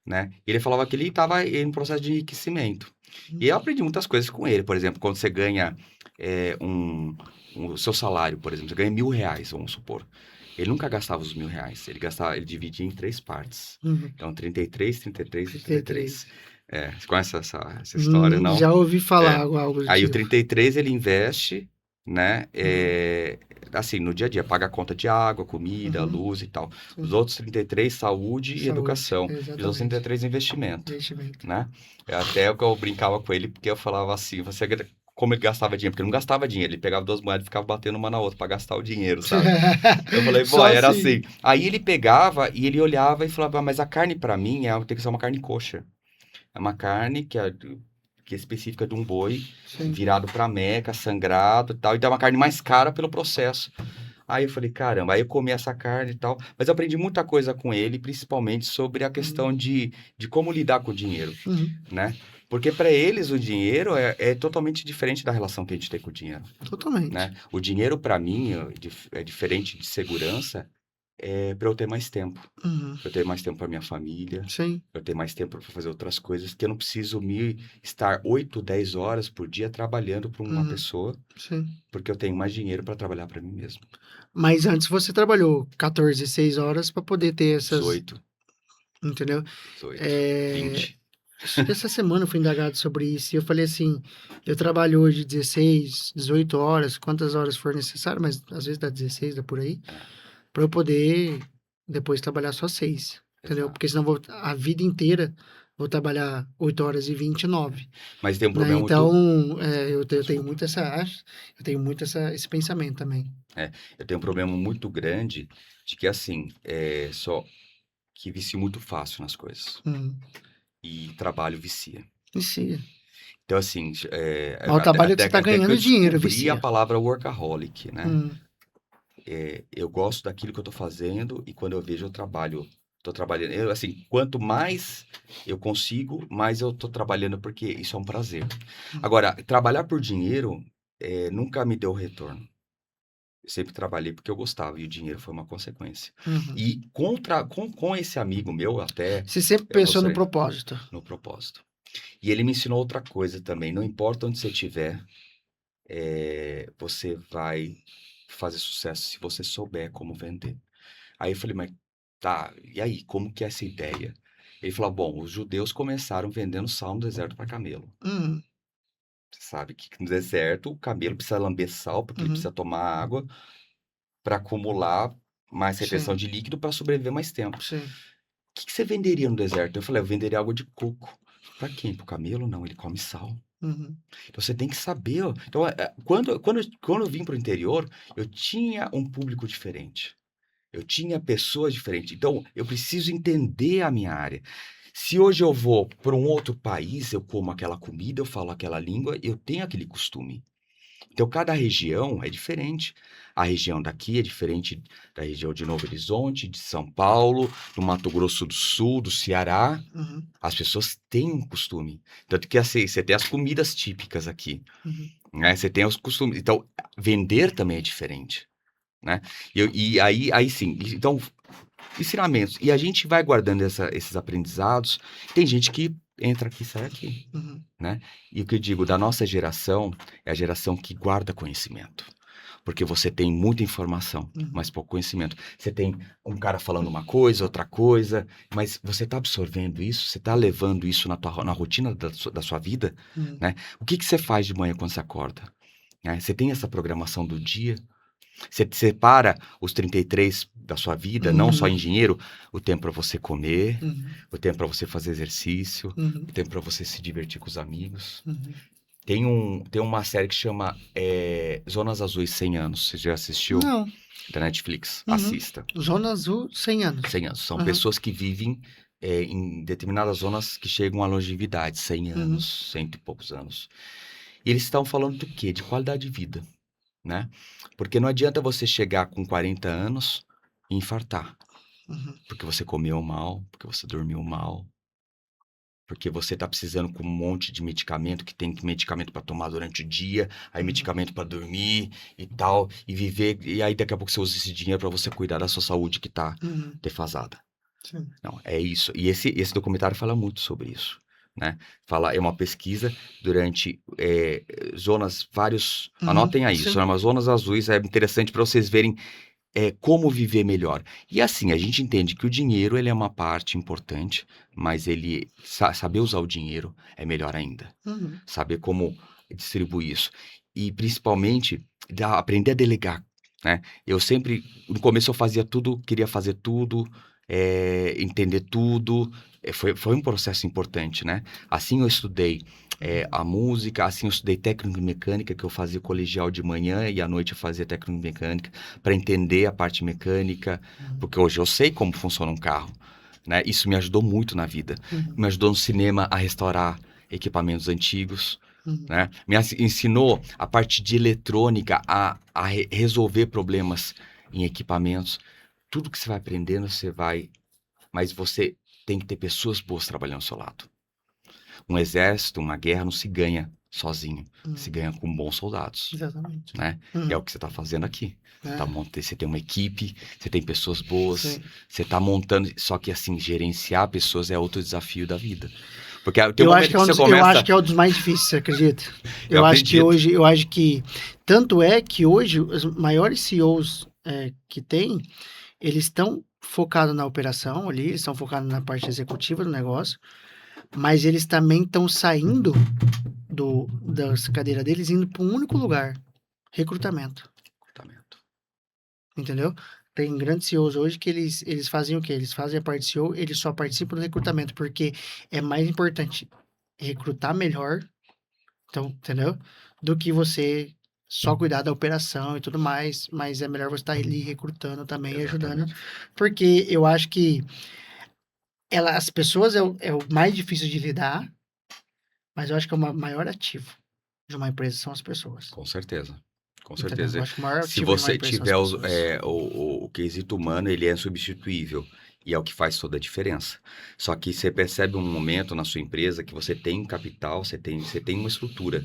[SPEAKER 2] né? Ele falava que ele estava em processo de enriquecimento. E eu aprendi muitas coisas com ele. Por exemplo, quando você ganha o seu salário, por exemplo, você ganha R$ 1.000, vamos supor. Ele nunca gastava os R$ 1.000. Ele dividia em 3 partes.
[SPEAKER 1] Uhum.
[SPEAKER 2] Então, 33, 33 e
[SPEAKER 1] 33.
[SPEAKER 2] 33. Você conhece essa história, não?
[SPEAKER 1] Já ouvi falar
[SPEAKER 2] É.
[SPEAKER 1] algo do
[SPEAKER 2] Aí o
[SPEAKER 1] tipo.
[SPEAKER 2] 33 ele investe, né? Assim, no dia a dia, paga a conta de água, comida,
[SPEAKER 1] Uhum.
[SPEAKER 2] luz e tal.
[SPEAKER 1] Sim.
[SPEAKER 2] Os outros 33, saúde e
[SPEAKER 1] Saúde,
[SPEAKER 2] educação. E os outros
[SPEAKER 1] exatamente.
[SPEAKER 2] 33, investimento,
[SPEAKER 1] Investimento.
[SPEAKER 2] né? Até que eu brincava com ele, porque eu falava assim, como ele gastava dinheiro? Porque ele não gastava dinheiro, ele pegava 2 moedas e ficava batendo uma na outra para gastar o dinheiro, sabe? Eu falei,
[SPEAKER 1] Só
[SPEAKER 2] era
[SPEAKER 1] assim.
[SPEAKER 2] assim. Aí ele pegava e ele olhava e falava, mas a carne para mim tem que ser uma carne kosher. É uma carne que é específica de um boi,
[SPEAKER 1] Sim.
[SPEAKER 2] virado para Meca, sangrado e tal. Então é uma carne mais cara pelo processo. Aí eu falei, caramba, aí eu comi essa carne e tal. Mas eu aprendi muita coisa com ele, principalmente sobre a questão de como lidar com o dinheiro,
[SPEAKER 1] Uhum.
[SPEAKER 2] né? Porque para eles o dinheiro é totalmente diferente da relação que a gente tem com o dinheiro,
[SPEAKER 1] Totalmente.
[SPEAKER 2] né? O dinheiro para mim é diferente de segurança, para eu ter mais tempo.
[SPEAKER 1] Uhum.
[SPEAKER 2] Pra eu ter mais tempo para minha família,
[SPEAKER 1] Sim.
[SPEAKER 2] eu ter mais tempo para fazer outras coisas, que eu não preciso estar 8, 10 horas por dia trabalhando para uma
[SPEAKER 1] Uhum.
[SPEAKER 2] pessoa,
[SPEAKER 1] Sim.
[SPEAKER 2] porque eu tenho mais dinheiro para trabalhar para mim mesmo.
[SPEAKER 1] Mas antes você trabalhou 14, 6 horas para poder ter essas...
[SPEAKER 2] 18,
[SPEAKER 1] Entendeu?
[SPEAKER 2] 18,
[SPEAKER 1] É...
[SPEAKER 2] 20.
[SPEAKER 1] Acho que essa semana eu fui indagado sobre isso e eu falei assim, eu trabalho hoje 16, 18 horas, quantas horas for necessário, mas às vezes dá 16, dá por aí, para eu poder depois trabalhar só 6, entendeu?
[SPEAKER 2] Exato.
[SPEAKER 1] Porque senão a vida inteira vou trabalhar 8 horas e 29,
[SPEAKER 2] Mas tem um
[SPEAKER 1] né?
[SPEAKER 2] problema
[SPEAKER 1] Então,
[SPEAKER 2] muito...
[SPEAKER 1] eu tenho
[SPEAKER 2] Desculpa.
[SPEAKER 1] muito esse pensamento também.
[SPEAKER 2] Eu tenho um problema muito grande de que, assim, só que vicio muito fácil nas coisas. E trabalho vicia.
[SPEAKER 1] Vicia.
[SPEAKER 2] Então, assim,
[SPEAKER 1] Mas o trabalho é que você tá
[SPEAKER 2] até que
[SPEAKER 1] ganhando
[SPEAKER 2] eu
[SPEAKER 1] dinheiro,
[SPEAKER 2] descobri a
[SPEAKER 1] vicia.
[SPEAKER 2] palavra workaholic, né?
[SPEAKER 1] Hum.
[SPEAKER 2] Eu gosto daquilo que eu tô fazendo e quando eu vejo eu trabalho, tô trabalhando, assim, quanto mais eu consigo, mais eu tô trabalhando porque isso é um prazer. Agora, trabalhar por dinheiro nunca me deu retorno. Eu sempre trabalhei porque eu gostava e o dinheiro foi uma consequência.
[SPEAKER 1] Uhum.
[SPEAKER 2] E com esse amigo meu, até
[SPEAKER 1] Você sempre
[SPEAKER 2] eu
[SPEAKER 1] pensou no
[SPEAKER 2] gostaria,
[SPEAKER 1] propósito.
[SPEAKER 2] no propósito. E ele me ensinou outra coisa também. Não importa onde você estiver, você vai fazer sucesso se você souber como vender. Aí eu falei, mas tá, e aí, como que é essa ideia? Ele falou, bom, os judeus começaram vendendo sal no deserto para camelo.
[SPEAKER 1] Uhum.
[SPEAKER 2] Você sabe que no deserto o camelo precisa lamber sal, porque ele
[SPEAKER 1] Uhum.
[SPEAKER 2] precisa tomar água para acumular mais retenção
[SPEAKER 1] Sim.
[SPEAKER 2] de líquido para sobreviver mais tempo.
[SPEAKER 1] Sim.
[SPEAKER 2] O que você venderia no deserto? Eu falei, eu venderia água de coco. Para quem? Para o camelo? Não, ele come sal.
[SPEAKER 1] Uhum.
[SPEAKER 2] Então você tem que saber. Ó. Então, quando eu vim para o interior, eu tinha um público diferente. Eu tinha pessoas diferentes. Então, eu preciso entender a minha área. Se hoje eu vou para um outro país, eu como aquela comida, eu falo aquela língua, eu tenho aquele costume. Então, cada região é diferente. A região daqui é diferente da região de Novo Horizonte, de São Paulo, do Mato Grosso do Sul, do Ceará.
[SPEAKER 1] Uhum.
[SPEAKER 2] As pessoas têm um costume. Tanto que assim, você tem as comidas típicas aqui,
[SPEAKER 1] Uhum.
[SPEAKER 2] né? Você tem os costumes. Então, vender também é diferente, né? E aí sim. Então, ensinamentos. E a gente vai guardando esses aprendizados. Tem gente que entra aqui e sai aqui,
[SPEAKER 1] Uhum.
[SPEAKER 2] né? E o que eu digo, da nossa geração, é a geração que guarda conhecimento. Porque você tem muita informação,
[SPEAKER 1] Uhum.
[SPEAKER 2] mas pouco conhecimento. Você tem um cara falando uma coisa, outra coisa, mas você está absorvendo isso? Você está levando isso na rotina da sua vida?
[SPEAKER 1] Uhum.
[SPEAKER 2] Né? O que você faz de manhã quando você acorda? Né? Você tem essa programação do dia? Você separa os 33 da sua vida, não só
[SPEAKER 1] Uhum.
[SPEAKER 2] em dinheiro, o tempo para você comer,
[SPEAKER 1] Uhum.
[SPEAKER 2] o tempo para você fazer exercício,
[SPEAKER 1] Uhum.
[SPEAKER 2] o tempo para você se divertir com os amigos.
[SPEAKER 1] Uhum.
[SPEAKER 2] Tem uma série que chama Zonas Azuis 100 anos. Você já assistiu?
[SPEAKER 1] Não.
[SPEAKER 2] Da Netflix.
[SPEAKER 1] Uhum.
[SPEAKER 2] Assista.
[SPEAKER 1] Zona Azul, 100 anos.
[SPEAKER 2] 100 anos. São
[SPEAKER 1] Uhum.
[SPEAKER 2] pessoas que vivem em determinadas zonas que chegam à longevidade, 100
[SPEAKER 1] Uhum.
[SPEAKER 2] anos, cento e poucos anos. E eles estão falando do quê? De qualidade de vida, né? Porque não adianta você chegar com 40 anos e infartar.
[SPEAKER 1] Uhum.
[SPEAKER 2] Porque você comeu mal, porque você dormiu mal, porque você tá precisando com um monte de medicamento, que tem medicamento para tomar durante o dia, aí
[SPEAKER 1] Uhum.
[SPEAKER 2] medicamento para dormir e tal, e viver, e aí daqui a pouco você usa esse dinheiro para você cuidar da sua saúde que tá
[SPEAKER 1] Uhum.
[SPEAKER 2] defasada.
[SPEAKER 1] Sim.
[SPEAKER 2] Não, é isso. E esse documentário fala muito sobre isso, né? É uma pesquisa durante zonas, vários,
[SPEAKER 1] Uhum.
[SPEAKER 2] anotem aí,
[SPEAKER 1] Sim.
[SPEAKER 2] são zonas azuis, é interessante para vocês verem como viver melhor. E assim, a gente entende que o dinheiro ele é uma parte importante, mas saber usar o dinheiro é melhor ainda.
[SPEAKER 1] Uhum.
[SPEAKER 2] Saber como distribuir isso. E principalmente aprender a delegar, né? Eu sempre, no começo eu fazia tudo, queria fazer tudo, entender tudo. Foi um processo importante, né? Assim eu estudei a música, assim eu estudei técnico em mecânica, que eu fazia colegial de manhã e à noite eu fazia técnico em mecânica, para entender a parte mecânica,
[SPEAKER 1] Uhum.
[SPEAKER 2] porque hoje eu sei como funciona um carro, né? Isso me ajudou muito na vida.
[SPEAKER 1] Uhum.
[SPEAKER 2] Me ajudou no cinema a restaurar equipamentos antigos,
[SPEAKER 1] Uhum.
[SPEAKER 2] né? Ensinou a parte de eletrônica a resolver problemas em equipamentos. Tudo que você vai aprendendo, você vai... Mas você tem que ter pessoas boas trabalhando ao seu lado. Um exército, uma guerra não se ganha sozinho. Se
[SPEAKER 1] Uhum.
[SPEAKER 2] ganha com bons soldados,
[SPEAKER 1] Exatamente.
[SPEAKER 2] né? E é o
[SPEAKER 1] Uhum.
[SPEAKER 2] que você está fazendo aqui.
[SPEAKER 1] É.
[SPEAKER 2] Você tem uma equipe, você tem pessoas boas,
[SPEAKER 1] Sim.
[SPEAKER 2] você está montando... Só que, assim, gerenciar pessoas é outro desafio da vida. Porque tem um
[SPEAKER 1] Eu acho
[SPEAKER 2] momento
[SPEAKER 1] que é
[SPEAKER 2] que
[SPEAKER 1] um
[SPEAKER 2] você
[SPEAKER 1] dos, eu
[SPEAKER 2] começa...
[SPEAKER 1] acho que é um dos mais difíceis, você acredita?
[SPEAKER 2] Eu
[SPEAKER 1] Eu acho que
[SPEAKER 2] acredito.
[SPEAKER 1] hoje, eu acho que tanto é que hoje os maiores CEOs que tem, eles estão focados na operação ali, eles estão focados na parte executiva do negócio, mas eles também estão saindo das cadeiras deles indo para um único lugar, recrutamento,
[SPEAKER 2] Comportamento.
[SPEAKER 1] entendeu? Tem grandes CEOs hoje que eles fazem o quê? Eles fazem a parte CEO, eles só participam do recrutamento, porque é mais importante recrutar melhor, então, entendeu? Do que você só cuidar da operação e tudo mais, mas é melhor você estar ali recrutando também e ajudando,
[SPEAKER 2] Exatamente.
[SPEAKER 1] porque eu acho que as pessoas é o mais difícil de lidar, mas eu acho que é o maior ativo de uma empresa são as pessoas,
[SPEAKER 2] Com certeza. Com
[SPEAKER 1] entendeu? Eu
[SPEAKER 2] certeza.
[SPEAKER 1] acho que o maior
[SPEAKER 2] Se
[SPEAKER 1] ativo de uma
[SPEAKER 2] você
[SPEAKER 1] empresa são as
[SPEAKER 2] tiver
[SPEAKER 1] pessoas.
[SPEAKER 2] o quesito humano, ele é insubstituível. E é o que faz toda a diferença. Só que você percebe um momento na sua empresa que você tem capital, você tem uma estrutura,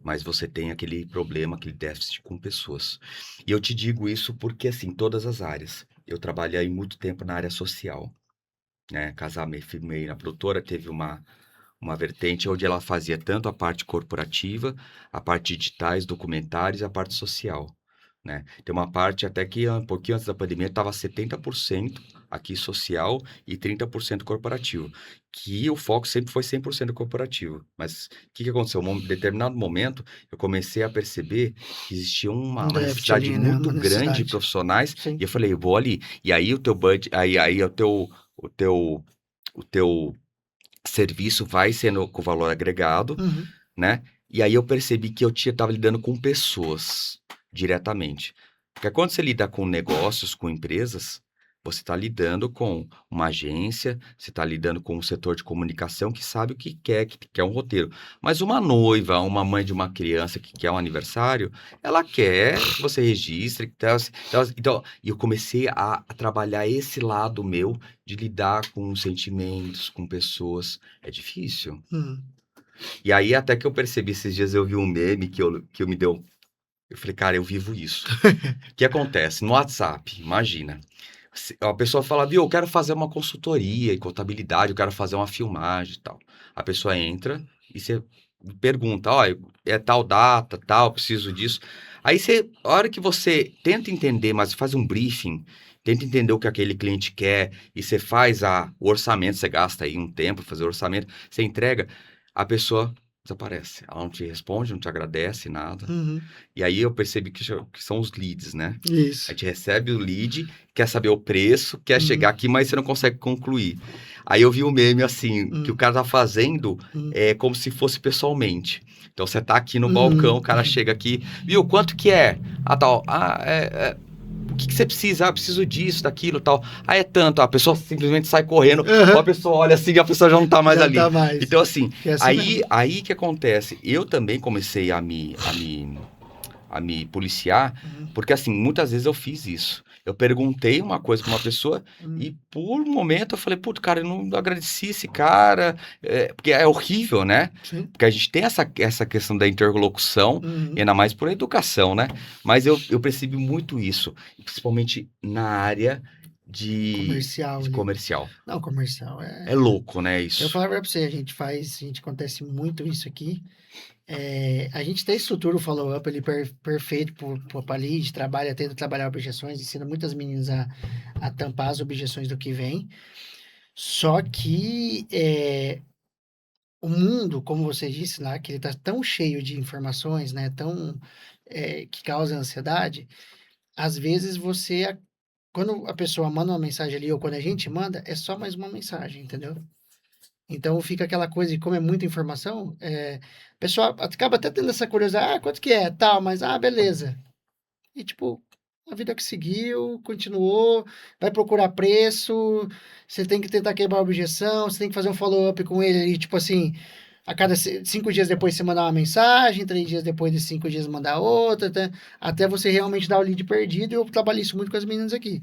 [SPEAKER 2] mas você tem aquele problema, aquele déficit com pessoas. E eu te digo isso porque, assim, todas as áreas. Eu trabalhei muito tempo na área social, né? Casar, firmei na produtora, teve uma vertente onde ela fazia tanto a parte corporativa, a parte digitais, documentários e a parte social. né? Tem uma parte até que um pouquinho antes da pandemia estava 70% aqui social e 30% corporativo, que o foco sempre foi 100% corporativo. Mas o que aconteceu? Em determinado momento, eu comecei a perceber que existia
[SPEAKER 1] Um
[SPEAKER 2] uma
[SPEAKER 1] déficit
[SPEAKER 2] necessidade
[SPEAKER 1] ali, né?
[SPEAKER 2] muito
[SPEAKER 1] Uma
[SPEAKER 2] grande de
[SPEAKER 1] necessidade.
[SPEAKER 2] profissionais,
[SPEAKER 1] Sim.
[SPEAKER 2] e eu falei, eu vou ali. E aí o teu budget, aí o teu serviço vai sendo com valor agregado,
[SPEAKER 1] Uhum.
[SPEAKER 2] né? E aí eu percebi que eu estava lidando com pessoas diretamente. Porque quando você lida com negócios, com empresas, você está lidando com uma agência, você está lidando com um setor de comunicação que sabe o que quer um roteiro. Mas uma noiva, uma mãe de uma criança que quer um aniversário, ela quer que você registre. Então, e eu comecei a trabalhar esse lado meu de lidar com sentimentos, com pessoas. É difícil.
[SPEAKER 1] Uhum.
[SPEAKER 2] E aí, até que eu percebi, esses dias eu vi um meme que eu me deu. Eu falei, cara, eu vivo isso. O que acontece? No WhatsApp, imagina. A pessoa fala, viu, eu quero fazer uma consultoria em contabilidade, eu quero fazer uma filmagem e tal. A pessoa entra e você pergunta, ó, é tal data, tal, preciso disso. Aí você, a hora que você tenta entender, mas faz um briefing, tenta entender o que aquele cliente quer, e você faz o orçamento, você gasta aí um tempo pra fazer o orçamento, você entrega, a pessoa desaparece. Ela não te responde, não te agradece, nada.
[SPEAKER 1] Uhum.
[SPEAKER 2] E aí eu percebi que são os leads, né? A
[SPEAKER 1] Isso.
[SPEAKER 2] gente recebe o lead, quer saber o preço, quer chegar
[SPEAKER 1] Uhum.
[SPEAKER 2] aqui, mas você não consegue concluir. Aí eu vi um meme assim, que o
[SPEAKER 1] Uhum.
[SPEAKER 2] cara tá fazendo
[SPEAKER 1] Uhum.
[SPEAKER 2] como se fosse pessoalmente. Então você tá aqui no balcão,
[SPEAKER 1] Uhum.
[SPEAKER 2] o cara chega aqui, viu, quanto que é? Ah, tal. O que você precisa? Ah, preciso disso, daquilo, tal. Ah, é tanto. A pessoa simplesmente sai correndo, ou a
[SPEAKER 1] Uhum.
[SPEAKER 2] pessoa olha assim e a pessoa já não tá mais
[SPEAKER 1] Já
[SPEAKER 2] ali.
[SPEAKER 1] tá mais.
[SPEAKER 2] Então, assim,
[SPEAKER 1] Que é assim
[SPEAKER 2] aí,
[SPEAKER 1] mesmo.
[SPEAKER 2] aí que acontece? Eu também comecei a me policiar,
[SPEAKER 1] Uhum.
[SPEAKER 2] porque assim, muitas vezes eu fiz isso. Eu perguntei uma coisa para uma pessoa
[SPEAKER 1] Uhum.
[SPEAKER 2] e por um momento eu falei, puto, cara, eu não agradeci esse cara, porque é horrível, né?
[SPEAKER 1] Sim.
[SPEAKER 2] Porque a gente tem essa questão da interlocução, e
[SPEAKER 1] Uhum.
[SPEAKER 2] ainda mais por educação, né? Mas eu percebi muito isso, principalmente na área
[SPEAKER 1] Comercial
[SPEAKER 2] de
[SPEAKER 1] ali.
[SPEAKER 2] comercial.
[SPEAKER 1] Não, comercial
[SPEAKER 2] É
[SPEAKER 1] é.
[SPEAKER 2] louco, né,
[SPEAKER 1] Eu
[SPEAKER 2] isso?
[SPEAKER 1] falar pra você, a gente acontece muito isso aqui. A gente tem estrutura, o follow-up ali perfeito para lead, trabalha, tenta trabalhar objeções, ensina muitas meninas a tampar as objeções do que vem. Só que o mundo, como você disse lá, que ele tá tão cheio de informações, né, que causa ansiedade, às vezes quando a pessoa manda uma mensagem ali, ou quando a gente manda, é só mais uma mensagem, entendeu? Então fica aquela coisa de como é muita informação, a pessoa acaba até tendo essa curiosidade, quanto que é, tal, mas, beleza. E tipo, a vida que seguiu, continuou, vai procurar preço, você tem que tentar quebrar a objeção, você tem que fazer um follow-up com ele ali, tipo assim, a cada 5 dias depois você mandar uma mensagem, 3 dias depois de 5 dias mandar outra, até você realmente dar o lead perdido, e eu trabalhei isso muito com as meninas aqui.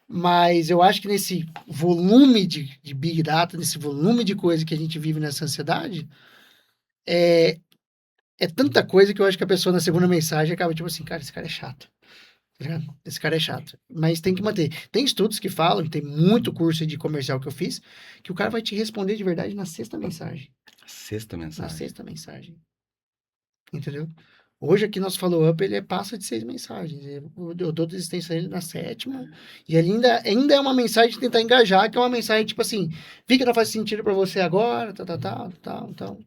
[SPEAKER 1] Mas eu acho que nesse volume de Big Data, nesse volume de coisa que a gente vive nessa ansiedade, é tanta coisa que eu acho que a pessoa na segunda mensagem acaba tipo assim, cara, esse cara é chato. Tá ligado? Esse cara é chato. Mas tem que manter. Tem estudos que falam, tem muito curso de comercial que eu fiz, que o cara vai te responder de verdade na sexta mensagem.
[SPEAKER 2] Sexta
[SPEAKER 1] Na
[SPEAKER 2] mensagem.
[SPEAKER 1] sexta mensagem. Entendeu? Hoje aqui nosso follow-up ele passa de 6 mensagens. Eu dou desistência a ele na sétima. E ele ainda é uma mensagem de tentar engajar, que é uma mensagem tipo assim: vi que não faz sentido pra você agora, tal. Então.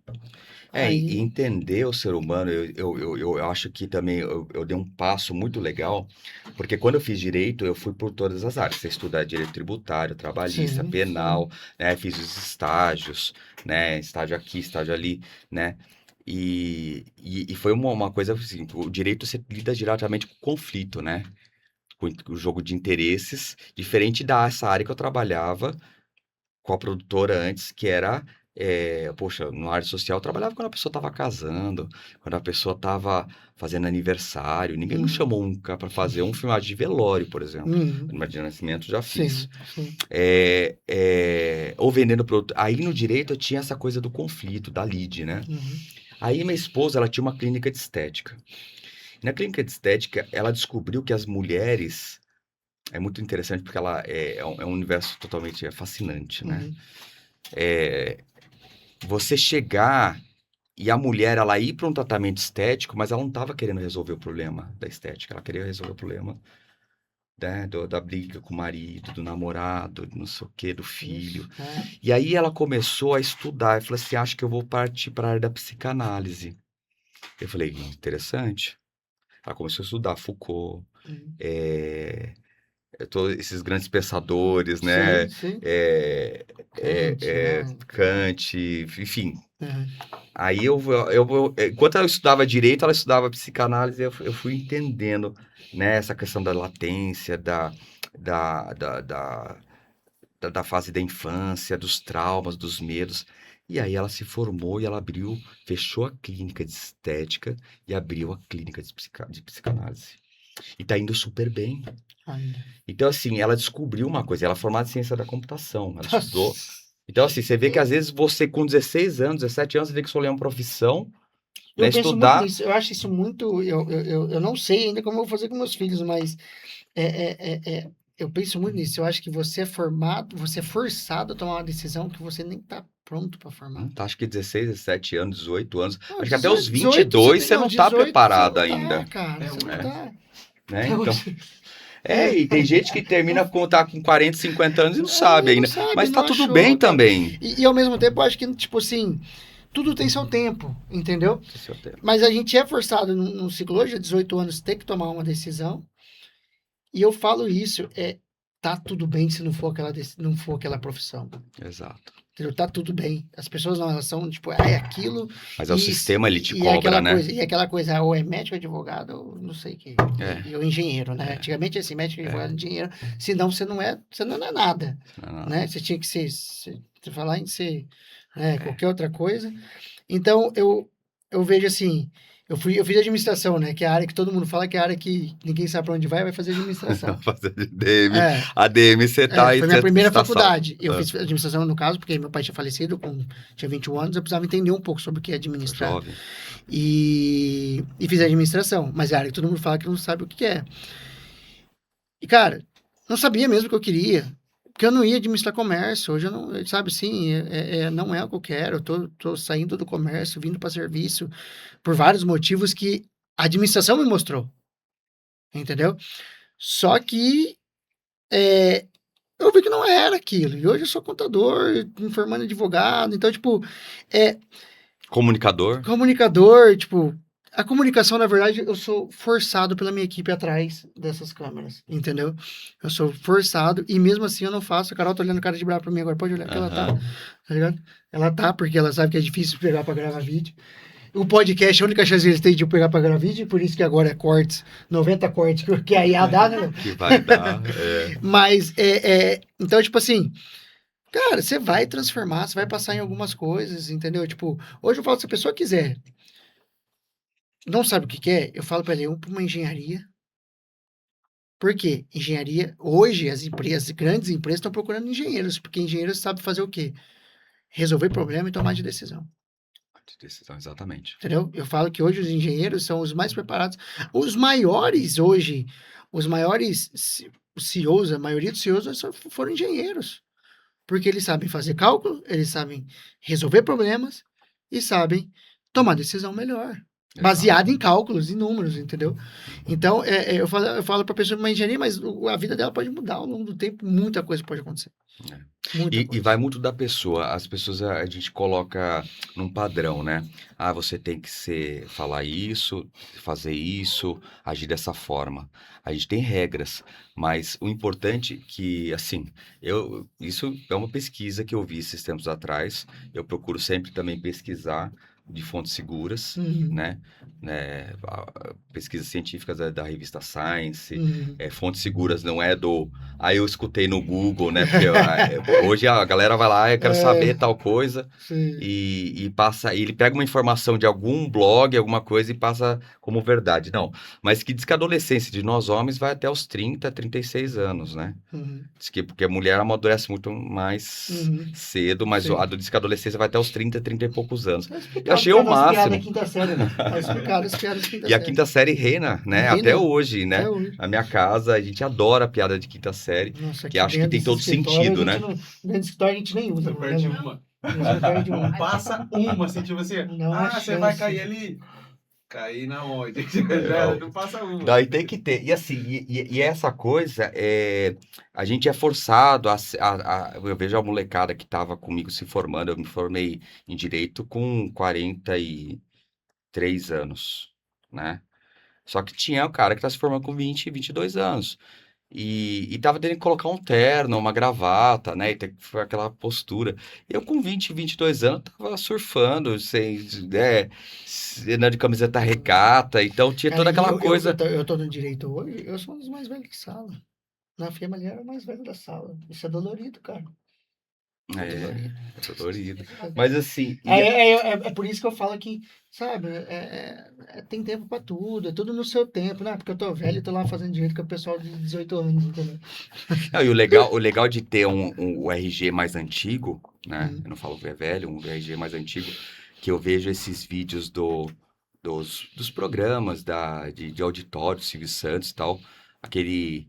[SPEAKER 2] E
[SPEAKER 1] Aí.
[SPEAKER 2] entender o ser humano, eu acho que também eu dei um passo muito legal, porque quando eu fiz direito, eu fui por todas as áreas. Você estuda direito tributário, trabalhista,
[SPEAKER 1] Sim,
[SPEAKER 2] penal,
[SPEAKER 1] sim.
[SPEAKER 2] né? Fiz os estágios, né? Estágio aqui, estágio ali, né? E foi uma coisa assim, o direito você lida diretamente com conflito, né? Com o jogo de interesses, diferente dessa área que eu trabalhava com a produtora antes, que era, poxa, na área social eu trabalhava quando a pessoa estava casando, quando a pessoa estava fazendo aniversário. Ninguém me
[SPEAKER 1] Uhum.
[SPEAKER 2] chamou nunca para fazer um filmagem de velório, por exemplo.
[SPEAKER 1] Uhum.
[SPEAKER 2] Mas de nascimento já fiz.
[SPEAKER 1] Sim, sim.
[SPEAKER 2] Ou vendendo produto. Aí no direito eu tinha essa coisa do conflito, da lead, né?
[SPEAKER 1] Uhum.
[SPEAKER 2] Aí minha esposa, ela tinha uma clínica de estética. E na clínica de estética, ela descobriu que as mulheres. É muito interessante porque ela é um universo totalmente fascinante, né?
[SPEAKER 1] Uhum.
[SPEAKER 2] Você chegar E a mulher, ela ia para um tratamento estético, mas ela não estava querendo resolver o problema da estética. Ela queria resolver o problema, né, da briga com o marido, do namorado, não sei o quê, do filho.
[SPEAKER 1] Isso, né?
[SPEAKER 2] E aí ela começou a estudar. E falou assim, acho que eu vou partir para a área da psicanálise. Eu falei, interessante. Ela começou a estudar Foucault,
[SPEAKER 1] Uhum.
[SPEAKER 2] esses grandes pensadores, né?
[SPEAKER 1] Sim.
[SPEAKER 2] É,
[SPEAKER 1] Kant, né?
[SPEAKER 2] Kant, enfim.
[SPEAKER 1] Uhum.
[SPEAKER 2] Aí enquanto ela estudava direito, ela estudava psicanálise, eu fui entendendo, né, essa questão da latência, da, da, da, da fase da infância, dos traumas, dos medos. E aí ela se formou e ela fechou a clínica de estética e abriu a clínica de psicanálise. E tá indo super bem.
[SPEAKER 1] Ainda.
[SPEAKER 2] Então, assim, ela descobriu uma coisa, ela é formada em ciência da computação, ela estudou.
[SPEAKER 1] Nossa.
[SPEAKER 2] Então, assim, você vê que às vezes você com 16 anos, 17 anos, você tem que escolher uma profissão,
[SPEAKER 1] Eu
[SPEAKER 2] né,
[SPEAKER 1] penso muito
[SPEAKER 2] estudar.
[SPEAKER 1] nisso, eu acho isso muito. Eu não sei ainda como eu vou fazer com meus filhos, mas eu penso muito nisso. Eu acho que você é formado, você é forçado a tomar uma decisão que você nem está pronto para formar.
[SPEAKER 2] Acho que 16, 17 anos, 18 anos.
[SPEAKER 1] Não,
[SPEAKER 2] Acho que até os
[SPEAKER 1] 18
[SPEAKER 2] 22 você não está
[SPEAKER 1] 18 você
[SPEAKER 2] preparado
[SPEAKER 1] não
[SPEAKER 2] ainda.
[SPEAKER 1] tá, cara. Você não
[SPEAKER 2] É.
[SPEAKER 1] tá.
[SPEAKER 2] Né?
[SPEAKER 1] Então,
[SPEAKER 2] Então, e tem gente que termina tá com 40, 50 anos e não sabe ainda.
[SPEAKER 1] não sabe,
[SPEAKER 2] Mas tá
[SPEAKER 1] não
[SPEAKER 2] tudo
[SPEAKER 1] achou,
[SPEAKER 2] bem
[SPEAKER 1] cara.
[SPEAKER 2] também.
[SPEAKER 1] E ao mesmo tempo, eu acho que, tipo assim, tudo tem seu tempo, entendeu?
[SPEAKER 2] Esse é o tema.
[SPEAKER 1] Mas a gente é forçado no ciclo hoje, a 18 anos, ter que tomar uma decisão. E eu falo isso, tá tudo bem se não for não for aquela profissão.
[SPEAKER 2] Exato.
[SPEAKER 1] Entendeu? Tá tudo bem. As pessoas não, elas são, tipo, é aquilo.
[SPEAKER 2] Mas é o sistema, ele te
[SPEAKER 1] e
[SPEAKER 2] cobra,
[SPEAKER 1] aquela
[SPEAKER 2] né?
[SPEAKER 1] coisa, e aquela coisa, ou é médico, advogado, ou não sei o quê.
[SPEAKER 2] É.
[SPEAKER 1] Ou engenheiro, né?
[SPEAKER 2] É.
[SPEAKER 1] Antigamente, assim, médico, advogado, engenheiro. Senão você não é nada.
[SPEAKER 2] Não.
[SPEAKER 1] Né? Você tinha que você falar em ser qualquer outra coisa. Então, eu vejo assim, eu fiz administração, né? Que é a área que todo mundo fala que é a área que ninguém sabe para onde vai fazer administração.
[SPEAKER 2] Fazer DM.
[SPEAKER 1] É.
[SPEAKER 2] ADM, você tá aí.
[SPEAKER 1] Foi minha primeira faculdade.
[SPEAKER 2] Salvo.
[SPEAKER 1] Eu fiz administração, no caso, porque meu pai tinha falecido, tinha 21 anos, eu precisava entender um pouco sobre o que é administrar.
[SPEAKER 2] Jovem.
[SPEAKER 1] E fiz administração, mas é a área que todo mundo fala que não sabe o que é. E, cara, não sabia mesmo o que eu queria. Porque eu não ia administrar comércio. Hoje eu não, sabe assim, não é o que eu quero. Eu tô saindo do comércio, vindo para serviço, por vários motivos que a administração me mostrou. Entendeu? Só que eu vi que não era aquilo. E hoje eu sou contador, me formando advogado. Então, tipo,
[SPEAKER 2] Comunicador.
[SPEAKER 1] comunicador, tipo, a comunicação, na verdade, eu sou forçado pela minha equipe atrás dessas câmeras, entendeu? Eu sou forçado e mesmo assim eu não faço. A Carol tá olhando cara de brava pra mim agora, pode olhar, porque ela tá ligado? Ela tá, porque ela sabe que é difícil pegar pra gravar vídeo. O podcast, a única chance que eles têm de eu pegar pra gravar vídeo, por isso que agora é cortes, 90 cortes, que a IA dá, né?
[SPEAKER 2] Que vai dar,
[SPEAKER 1] Mas, então, tipo assim, cara, você vai transformar, você vai passar em algumas coisas, entendeu? Tipo, hoje eu falo, se a pessoa quiser, não sabe o que quer, eu falo pra ele, para uma engenharia. Por quê? Engenharia, hoje as grandes empresas estão procurando engenheiros, porque engenheiros sabem fazer o quê? Resolver problema e tomar de decisão.
[SPEAKER 2] Decisão, exatamente.
[SPEAKER 1] Entendeu? Eu falo que hoje os engenheiros são os mais preparados. Os maiores hoje, os maiores CEOs, a maioria dos CEOs foram engenheiros. Porque eles sabem fazer cálculo, eles sabem resolver problemas e sabem tomar decisão melhor. Baseada em cálculos e números, entendeu? Então, eu falo para a pessoa uma engenharia, mas a vida dela pode mudar ao longo do tempo, muita coisa pode acontecer.
[SPEAKER 2] E vai muito da pessoa. As pessoas a gente coloca num padrão, né? Ah, você tem que falar isso, fazer isso, agir dessa forma. A gente tem regras, mas o importante que, assim, isso é uma pesquisa que eu vi esses tempos atrás. Eu procuro sempre também pesquisar de fontes seguras, né? Pesquisas científicas da revista Science, fontes seguras não é Aí eu escutei no Google, né? Porque hoje a galera vai lá, eu quero saber tal coisa, e passa, e ele pega uma informação de algum blog, alguma coisa, e passa como verdade. Não, mas que diz que a adolescência de nós homens vai até os 30, 36 anos, né? Diz que porque a mulher amadurece muito mais cedo, mas diz que a adolescência vai até os 30, 30 e poucos anos. Eu achei o máximo.
[SPEAKER 1] Quinta série, né? As piadas quinta série.
[SPEAKER 2] E a quinta série reina, né?
[SPEAKER 1] Reina.
[SPEAKER 2] Até hoje, né?
[SPEAKER 1] Até hoje.
[SPEAKER 2] Na minha casa, a gente adora a piada de quinta série,
[SPEAKER 1] Nossa,
[SPEAKER 2] que acho que tem todo sentido, né?
[SPEAKER 1] Dentro do escritório a gente nem usa.
[SPEAKER 4] Você perde uma.
[SPEAKER 1] Você perde
[SPEAKER 4] Não
[SPEAKER 1] um.
[SPEAKER 4] passa uma, assim, tipo assim,
[SPEAKER 1] Não há
[SPEAKER 4] você vai
[SPEAKER 1] chance.
[SPEAKER 4] cair ali. Cair na onde?
[SPEAKER 2] Não.
[SPEAKER 4] Não passa uma.
[SPEAKER 2] Daí tem que ter. E assim, e essa coisa, a gente é forçado eu vejo a molecada que tava comigo se formando, eu me formei em Direito com 43 anos, né? Só que tinha o cara que tá se formando com 22 anos. E tava tendo que colocar um terno, uma gravata, né? E foi aquela postura. Eu com 22 anos tava surfando, andando de camiseta regata, então tinha
[SPEAKER 1] Cara,
[SPEAKER 2] toda
[SPEAKER 1] e
[SPEAKER 2] aquela
[SPEAKER 1] eu
[SPEAKER 2] coisa.
[SPEAKER 1] tô no direito hoje, eu sou um dos mais velhos de sala. Na firma ali era o mais velho da sala. Isso é dolorido, cara. É dolorido.
[SPEAKER 2] É dolorido. Mas assim,
[SPEAKER 1] É por isso que eu falo que, sabe, tem tempo pra tudo, é tudo no seu tempo, né? Porque eu tô velho e tô lá fazendo direito com o pessoal de 18 anos, entendeu?
[SPEAKER 2] não, e o legal de ter o RG mais antigo, né?
[SPEAKER 1] Hum.
[SPEAKER 2] Eu não falo que é velho, um RG mais antigo, que eu vejo esses vídeos dos programas de auditório, Silvio Santos e tal. Aquele.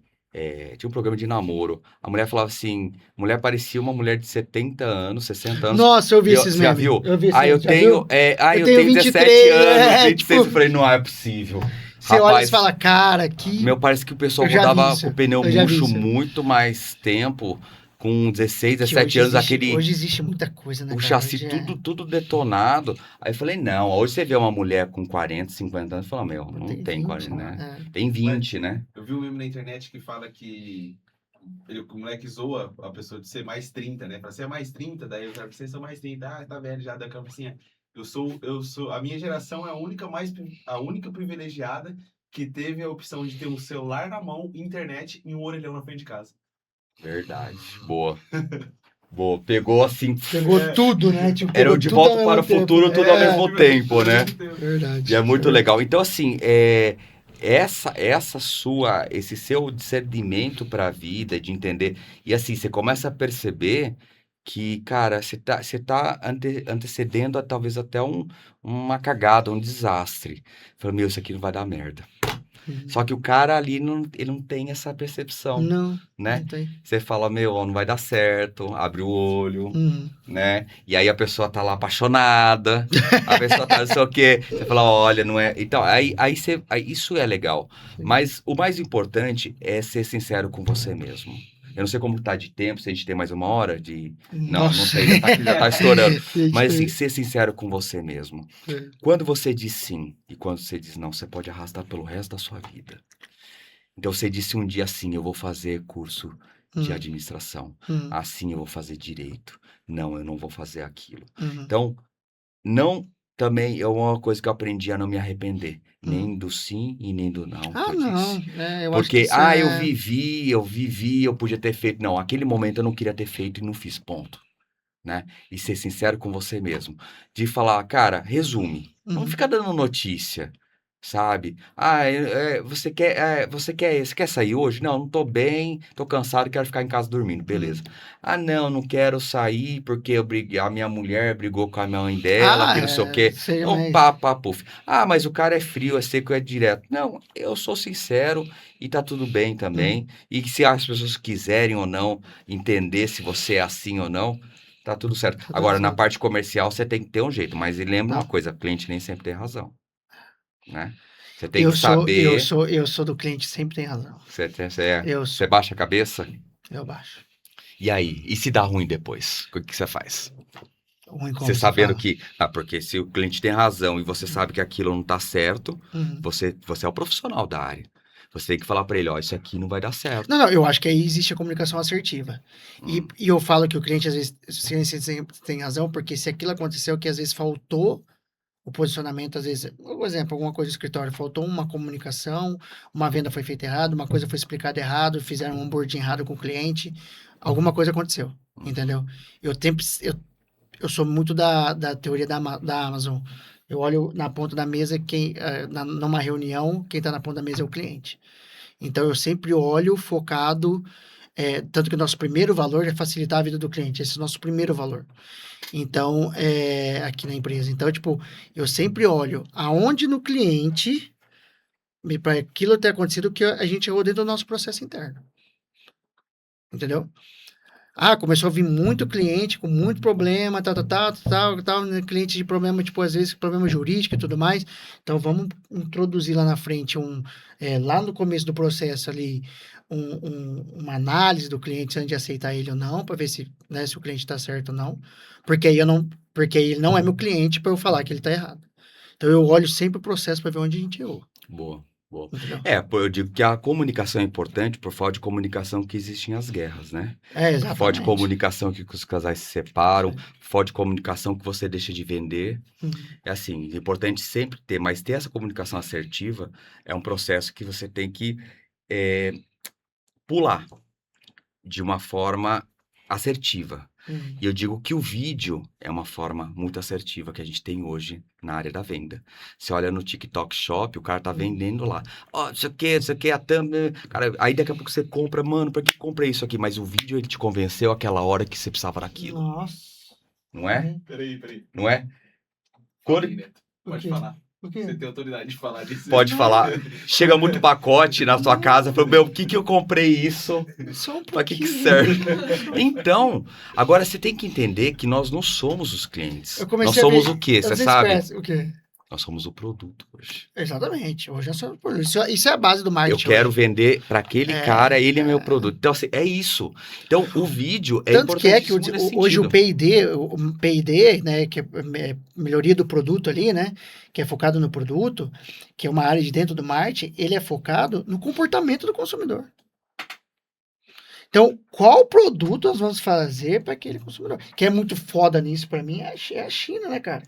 [SPEAKER 2] Tinha um programa de namoro. A mulher falava assim: mulher parecia uma mulher de 70 anos, 60 anos.
[SPEAKER 1] Nossa, eu vi
[SPEAKER 2] E
[SPEAKER 1] esses
[SPEAKER 2] você já
[SPEAKER 1] memes.
[SPEAKER 2] viu?
[SPEAKER 1] Eu vi esses
[SPEAKER 2] Ah, eu
[SPEAKER 1] memes, já
[SPEAKER 2] tenho,
[SPEAKER 1] viu? Eu
[SPEAKER 2] eu
[SPEAKER 1] tenho
[SPEAKER 2] tenho 17
[SPEAKER 1] 23,
[SPEAKER 2] anos, 26.
[SPEAKER 1] tipo,
[SPEAKER 2] Eu falei: não é possível.
[SPEAKER 1] você olha e
[SPEAKER 2] Rapaz,
[SPEAKER 1] fala, cara, que.
[SPEAKER 2] meu, parece que o pessoal
[SPEAKER 1] Eu já vi
[SPEAKER 2] rodava
[SPEAKER 1] isso.
[SPEAKER 2] com o pneu
[SPEAKER 1] Eu já vi
[SPEAKER 2] murcho
[SPEAKER 1] isso.
[SPEAKER 2] muito mais tempo, com 16,
[SPEAKER 1] Que
[SPEAKER 2] 17 anos, aquele,
[SPEAKER 1] hoje existe muita coisa, né,
[SPEAKER 2] o
[SPEAKER 1] cara?
[SPEAKER 2] chassi
[SPEAKER 1] Hoje é.
[SPEAKER 2] tudo detonado. Aí eu falei, não, hoje você vê uma mulher com 40, 50 anos, e fala, meu,
[SPEAKER 1] Não
[SPEAKER 2] não
[SPEAKER 1] tem
[SPEAKER 2] tem
[SPEAKER 1] 20,
[SPEAKER 2] 40, né?
[SPEAKER 1] né?
[SPEAKER 2] Tem 20, né?
[SPEAKER 4] Eu vi um meme na internet que fala que o moleque zoa a pessoa de ser mais 30, né? Pra ser mais 30, daí o cara, vocês são mais 30, tá velho já da campancinha. A minha geração é a única privilegiada que teve a opção de ter um celular na mão, internet e um orelhão na frente de casa.
[SPEAKER 2] Verdade. Boa. Boa. Pegou assim.
[SPEAKER 1] Pegou
[SPEAKER 4] É.
[SPEAKER 1] tudo, né? Tipo,
[SPEAKER 2] Era o
[SPEAKER 1] pegou
[SPEAKER 2] De
[SPEAKER 1] tudo ao
[SPEAKER 2] Volta para
[SPEAKER 1] mesmo
[SPEAKER 2] o
[SPEAKER 1] tempo.
[SPEAKER 2] Futuro, tudo ao mesmo tempo,
[SPEAKER 4] Ao
[SPEAKER 2] né?
[SPEAKER 4] mesmo tempo.
[SPEAKER 1] Verdade.
[SPEAKER 2] E é muito legal. Então, assim, esse seu discernimento para a vida, de entender, e assim, você começa a perceber que, cara, você tá antecedendo a talvez até uma cagada, um desastre. Fala, meu, isso aqui não vai dar merda. Só que o cara ali, ele não tem essa percepção,
[SPEAKER 1] Não,
[SPEAKER 2] né?
[SPEAKER 1] não tem.
[SPEAKER 2] Você fala, meu, ó, não vai dar certo, abre o olho,
[SPEAKER 1] Uhum.
[SPEAKER 2] né? E aí a pessoa tá lá apaixonada, a pessoa tá não sei o quê. Você fala, olha, não é. Então, isso é legal.
[SPEAKER 1] Sim.
[SPEAKER 2] Mas o mais importante é ser sincero com você mesmo. Eu não sei como tá de tempo, se a gente tem mais uma hora de. Não, não
[SPEAKER 1] Nossa.
[SPEAKER 2] sei, já tá estourando.
[SPEAKER 1] Gente,
[SPEAKER 2] Mas assim, ser sincero com você mesmo.
[SPEAKER 1] é.
[SPEAKER 2] Quando você diz sim e quando você diz não, você pode arrastar pelo resto da sua vida. Então você disse um dia assim, eu vou fazer curso de
[SPEAKER 1] Uhum.
[SPEAKER 2] administração.
[SPEAKER 1] Uhum.
[SPEAKER 2] Assim eu vou fazer direito. Não, eu não vou fazer aquilo.
[SPEAKER 1] Uhum.
[SPEAKER 2] Então, não também é uma coisa que eu aprendi a não me arrepender, nem
[SPEAKER 1] Uhum.
[SPEAKER 2] do sim e nem do não que
[SPEAKER 1] Ah,
[SPEAKER 2] eu
[SPEAKER 1] não.
[SPEAKER 2] disse.
[SPEAKER 1] Eu acho que
[SPEAKER 2] Porque,
[SPEAKER 1] isso
[SPEAKER 2] eu vivi, eu podia ter feito. Não, aquele momento eu não queria ter feito e não fiz, ponto. Né? E ser sincero com você mesmo. De falar, cara, resume. Não
[SPEAKER 1] Uhum.
[SPEAKER 2] fica dando notícia, sabe? Você quer sair hoje? Não, não tô bem, tô cansado, quero ficar em casa dormindo. Beleza. Ah, não quero sair porque a minha mulher brigou com a minha mãe dela, que não sei o quê.
[SPEAKER 1] seja
[SPEAKER 2] Então,
[SPEAKER 1] mais.
[SPEAKER 2] puf. Ah, mas o cara é frio, é seco, é direto. Não, eu sou sincero e tá tudo bem também. E se as pessoas quiserem ou não entender se você é assim ou não, tá tudo certo.
[SPEAKER 1] Tá tudo
[SPEAKER 2] Agora, na
[SPEAKER 1] certo.
[SPEAKER 2] parte comercial, você tem que ter um jeito, mas lembra uma
[SPEAKER 1] Não.
[SPEAKER 2] coisa, cliente nem sempre tem razão, né? Você tem que
[SPEAKER 1] Eu
[SPEAKER 2] saber,
[SPEAKER 1] sou do cliente, sempre tem razão. Eu
[SPEAKER 2] você
[SPEAKER 1] sou.
[SPEAKER 2] baixa a cabeça,
[SPEAKER 1] Eu baixo.
[SPEAKER 2] e aí? E se dá ruim depois? O que você faz?
[SPEAKER 1] Ruim como
[SPEAKER 2] Você
[SPEAKER 1] você
[SPEAKER 2] sabendo
[SPEAKER 1] fala.
[SPEAKER 2] que, porque se o cliente tem razão e você sabe que aquilo não tá certo,
[SPEAKER 1] Uhum.
[SPEAKER 2] você é o profissional da área. Você tem que falar pra ele, ó, isso aqui não vai dar certo.
[SPEAKER 1] Não, eu acho que aí existe a comunicação assertiva. E eu falo que o cliente, às vezes, tem razão, porque se aquilo aconteceu, que às vezes faltou o posicionamento, às vezes, por exemplo, alguma coisa do escritório, faltou uma comunicação, uma venda foi feita errado, uma coisa foi explicada errado, fizeram um onboarding errado com o cliente, alguma coisa aconteceu, entendeu? Eu sou muito da teoria da Amazon. Eu olho na ponta da mesa, numa reunião, quem está na ponta da mesa é o cliente. Então, eu sempre olho focado, tanto que o nosso primeiro valor é facilitar a vida do cliente, esse é o nosso primeiro valor. Então, aqui na empresa. Então, tipo, eu sempre olho aonde no cliente, para aquilo ter acontecido, que a gente errou dentro do nosso processo interno. Entendeu? Ah, começou a vir muito cliente com muito problema, tal, né, cliente de problema, tipo, às vezes, problema jurídico e tudo mais. Então, vamos introduzir lá na frente, lá no começo do processo ali, uma análise do cliente antes de aceitar ele ou não, para ver se, né, se o cliente está certo ou não. Porque aí porque aí ele não é meu cliente para eu falar que ele está errado. Então, eu olho sempre o processo para ver onde a gente errou,
[SPEAKER 2] Boa, boa.
[SPEAKER 1] entendeu?
[SPEAKER 2] Pô, eu digo que a comunicação é importante por falta de comunicação que existem as guerras, né?
[SPEAKER 1] É,
[SPEAKER 2] Por falta de
[SPEAKER 1] exatamente.
[SPEAKER 2] comunicação que os casais se separam, por falta de comunicação que você deixa de vender.
[SPEAKER 1] Hum.
[SPEAKER 2] É assim, é importante sempre ter, mas ter essa comunicação assertiva é um processo que você tem que é, pular de uma forma assertiva.
[SPEAKER 1] Hum.
[SPEAKER 2] E eu digo que o vídeo é uma forma muito assertiva que a gente tem hoje na área da venda. Você olha no TikTok Shop, o cara tá vendendo lá. Ó, isso aqui, a thumb. Cara, aí daqui a pouco você compra, mano, pra que comprei isso aqui? Mas o vídeo ele te convenceu aquela hora que você precisava daquilo.
[SPEAKER 1] Nossa.
[SPEAKER 2] Não é?
[SPEAKER 4] Peraí.
[SPEAKER 2] Não é?
[SPEAKER 4] Fala
[SPEAKER 2] Quando-
[SPEAKER 4] aí, Neto.
[SPEAKER 1] O
[SPEAKER 4] Pode
[SPEAKER 1] quê?
[SPEAKER 4] falar.
[SPEAKER 1] O quê?
[SPEAKER 4] Você tem autoridade de falar disso.
[SPEAKER 2] Pode falar. Chega muito pacote na sua casa. Fala, meu, por que eu comprei isso?
[SPEAKER 1] Só um
[SPEAKER 2] Pra que
[SPEAKER 1] pouquinho.
[SPEAKER 2] serve? Então, agora você tem que entender que nós não somos os clientes.
[SPEAKER 1] Eu
[SPEAKER 2] Nós
[SPEAKER 1] comecei a
[SPEAKER 2] somos
[SPEAKER 1] ver-
[SPEAKER 2] o quê?
[SPEAKER 1] Eu
[SPEAKER 2] Você
[SPEAKER 1] não sei se
[SPEAKER 2] sabe?
[SPEAKER 1] conhece. O quê?
[SPEAKER 2] Nós somos o produto hoje.
[SPEAKER 1] Exatamente. Hoje é só isso é a base do
[SPEAKER 2] Eu
[SPEAKER 1] marketing.
[SPEAKER 2] quero
[SPEAKER 1] hoje.
[SPEAKER 2] vender para aquele cara, ele é meu produto. Então, assim, é isso. Então, o vídeo é
[SPEAKER 1] Tanto que é que
[SPEAKER 2] importantíssimo nesse
[SPEAKER 1] hoje
[SPEAKER 2] sentido.
[SPEAKER 1] o P&D, né, que é melhoria do produto ali, né, que é focado no produto, que é uma área de dentro do marketing, ele é focado no comportamento do consumidor. Então, qual produto nós vamos fazer para aquele consumidor? Que é muito foda nisso para mim é a China, né, cara?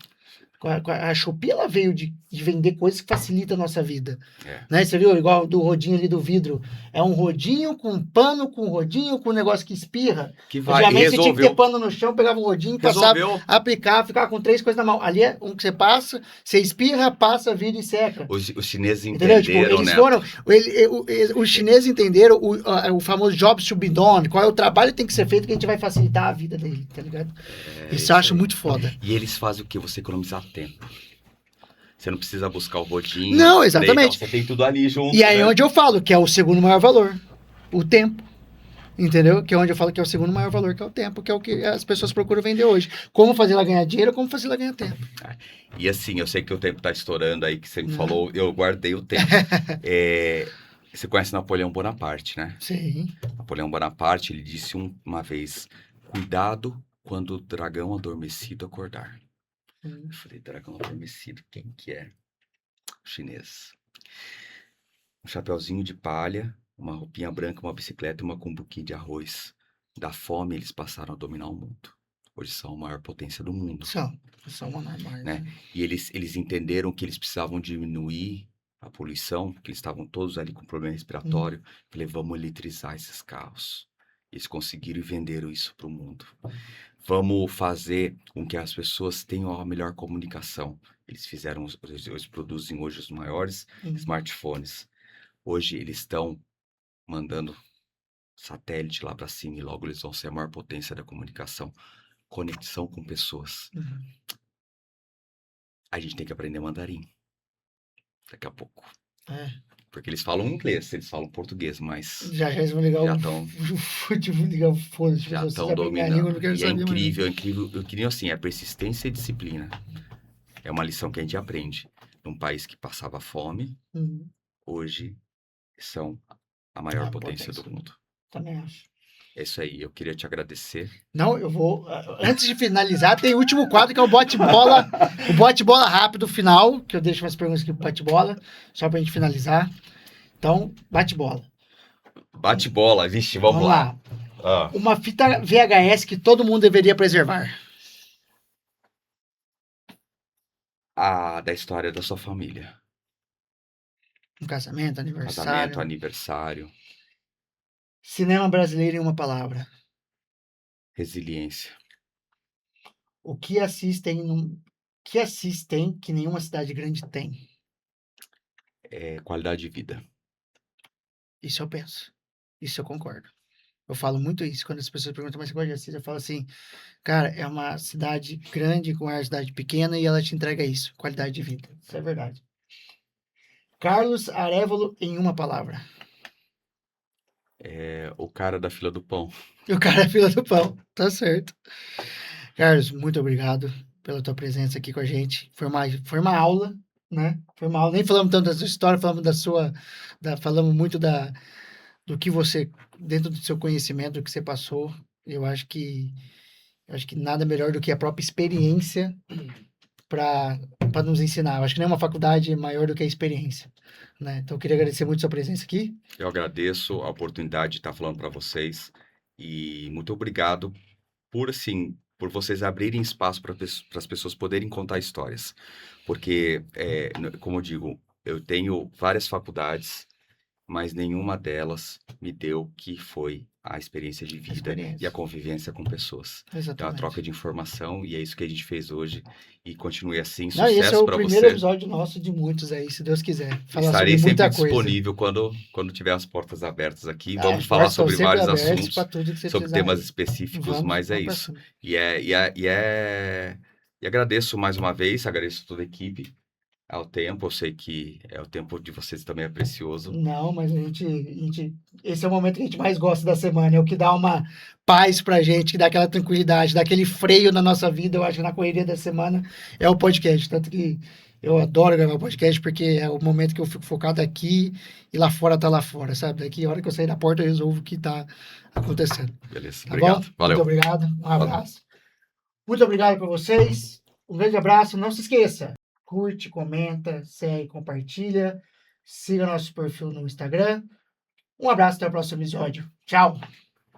[SPEAKER 1] A Shopee, ela veio de vender coisas que facilitam a nossa vida.
[SPEAKER 2] É.
[SPEAKER 1] Né? Você viu, igual do rodinho ali do vidro. É um rodinho com pano, com rodinho, com um negócio que espirra.
[SPEAKER 2] Que vai,
[SPEAKER 1] Antigamente você tinha que ter
[SPEAKER 2] resolveu.
[SPEAKER 1] pano no chão, pegava o rodinho, passava,
[SPEAKER 2] Resolveu.
[SPEAKER 1] aplicava, ficava com 3 coisas na mão. Ali é um que você passa, você espirra, passa, vira e seca.
[SPEAKER 2] Os chineses
[SPEAKER 1] Entendeu? Tipo,
[SPEAKER 2] entenderam,
[SPEAKER 1] eles
[SPEAKER 2] né?
[SPEAKER 1] foram. Os chineses entenderam o famoso jobs to be done, qual é o trabalho que tem que ser feito que a gente vai facilitar a vida dele, tá ligado? Isso eu acho
[SPEAKER 2] aí.
[SPEAKER 1] muito foda.
[SPEAKER 2] E eles fazem o quê? Você economizar tempo. Você não precisa buscar o rodinho.
[SPEAKER 1] Não,
[SPEAKER 2] o spray,
[SPEAKER 1] exatamente.
[SPEAKER 2] então você tem tudo ali junto.
[SPEAKER 1] E aí
[SPEAKER 2] né?
[SPEAKER 1] onde eu falo que é o segundo maior valor, o tempo. Entendeu? Que é onde eu falo que é o segundo maior valor, que é o tempo, que é o que as pessoas procuram vender hoje. Como fazer ela ganhar dinheiro, como fazer ela ganhar tempo.
[SPEAKER 2] E assim, eu sei que o tempo tá estourando aí, que você me
[SPEAKER 1] Não.
[SPEAKER 2] falou, eu guardei o tempo. Você conhece Napoleão Bonaparte, né?
[SPEAKER 1] Sim.
[SPEAKER 2] Napoleão Bonaparte, ele disse uma vez, cuidado quando o dragão adormecido acordar. Eu falei, dragão adormecido, quem que é? O chinês. Um chapeuzinho de palha, uma roupinha branca, uma bicicleta e uma cumbuquinha de arroz. Da fome, eles passaram a dominar o mundo. Hoje são a maior potência do mundo.
[SPEAKER 1] São uma normal,
[SPEAKER 2] Né? E eles entenderam que eles precisavam diminuir a poluição, que eles estavam todos ali com problema respiratório. Falei, vamos eletrizar esses carros. Eles conseguiram e venderam isso para o mundo. Vamos fazer com que as pessoas tenham a melhor comunicação. Eles fizeram, eles produzem hoje os maiores smartphones. Hoje eles estão mandando satélite lá para cima e logo eles vão ser a maior potência da comunicação. Conexão com pessoas. A gente tem que aprender mandarim. Daqui a pouco. Porque eles falam inglês, eles falam português, mas
[SPEAKER 1] Já eles vão ligar
[SPEAKER 2] já
[SPEAKER 1] o
[SPEAKER 2] estão
[SPEAKER 1] vou ligar o fone.
[SPEAKER 2] já estão dominando. E é incrível, eu queria assim, é persistência e disciplina. É uma lição que a gente aprende. Num país que passava fome, hoje são a maior potência do mundo.
[SPEAKER 1] Também acho.
[SPEAKER 2] É isso aí, eu queria te agradecer.
[SPEAKER 1] Não, eu vou. Antes de finalizar, tem o último quadro que é o bate-bola. O bate-bola rápido final, que eu deixo umas perguntas aqui pro bate-bola, só pra gente finalizar. Então, bate-bola.
[SPEAKER 2] Bate bola, vixe, vamos lá.
[SPEAKER 1] Uma fita VHS que todo mundo deveria preservar.
[SPEAKER 2] Da história da sua família.
[SPEAKER 1] Um casamento, aniversário.
[SPEAKER 2] Casamento, aniversário,
[SPEAKER 1] Cinema brasileiro em uma palavra.
[SPEAKER 2] resiliência.
[SPEAKER 1] O que assistem que nenhuma cidade grande tem?
[SPEAKER 2] Qualidade de vida.
[SPEAKER 1] Isso eu penso. Isso eu concordo. Eu falo muito isso. Quando as pessoas perguntam, mas você gosta de Assis? Eu falo assim, cara, é uma cidade grande com uma cidade pequena e ela te entrega isso. Qualidade de vida. Isso é verdade. Carlos Arévalo em uma palavra.
[SPEAKER 2] O cara da fila do pão.
[SPEAKER 1] E o cara é fila do pão, tá certo. Carlos, muito obrigado pela tua presença aqui com a gente. Foi uma aula, né? Foi uma aula. Nem falamos tanto da sua história, falamos falamos muito do que você, dentro do seu conhecimento, do que você passou. Eu acho que nada melhor do que a própria experiência para nos ensinar. Eu acho que nenhuma faculdade é maior do que a experiência, né? Então, eu queria agradecer muito a sua presença aqui.
[SPEAKER 2] Eu agradeço a oportunidade de estar falando para vocês e muito obrigado por, assim, por vocês abrirem espaço para as pessoas poderem contar histórias. Porque, como eu digo, eu tenho várias faculdades, mas nenhuma delas me deu o que foi a experiência de vida e
[SPEAKER 1] Experiência.
[SPEAKER 2] a convivência com pessoas. Então, a
[SPEAKER 1] Exatamente.
[SPEAKER 2] troca de informação, e é isso que a gente fez hoje. E continue assim.
[SPEAKER 1] Não, esse é
[SPEAKER 2] Sucesso
[SPEAKER 1] o
[SPEAKER 2] para
[SPEAKER 1] primeiro
[SPEAKER 2] você.
[SPEAKER 1] episódio nosso de muitos aí, se Deus quiser. Falar
[SPEAKER 2] Estarei
[SPEAKER 1] sobre muita
[SPEAKER 2] sempre
[SPEAKER 1] coisa.
[SPEAKER 2] disponível quando tiver as portas abertas aqui.
[SPEAKER 1] As
[SPEAKER 2] Vamos falar
[SPEAKER 1] portas estão
[SPEAKER 2] sobre
[SPEAKER 1] sempre
[SPEAKER 2] vários
[SPEAKER 1] abertas
[SPEAKER 2] assuntos,
[SPEAKER 1] para tudo que você
[SPEAKER 2] sobre
[SPEAKER 1] precisar
[SPEAKER 2] temas
[SPEAKER 1] aí.
[SPEAKER 2] específicos, mas é
[SPEAKER 1] Vamos pra
[SPEAKER 2] isso.
[SPEAKER 1] cima.
[SPEAKER 2] E agradeço mais uma vez, agradeço toda a equipe ao tempo. Eu sei que o tempo de vocês também é precioso.
[SPEAKER 1] Não, mas a gente. Esse é o momento que a gente mais gosta da semana. É o que dá uma paz pra gente, que dá aquela tranquilidade, dá aquele freio na nossa vida. Eu acho que na correria da semana é o podcast. Tanto que eu adoro gravar podcast, porque é o momento que eu fico focado aqui e lá fora tá lá fora, sabe? Daqui a hora que eu sair da porta eu resolvo o que tá acontecendo.
[SPEAKER 2] Beleza,
[SPEAKER 1] Tá
[SPEAKER 2] obrigado.
[SPEAKER 1] bom?
[SPEAKER 2] Valeu.
[SPEAKER 1] Muito obrigado. Um abraço. Muito obrigado para vocês. Um grande abraço. Não se esqueça. Curte, comenta, segue, compartilha. Siga nosso perfil no Instagram. Um abraço, até o próximo episódio. Tchau!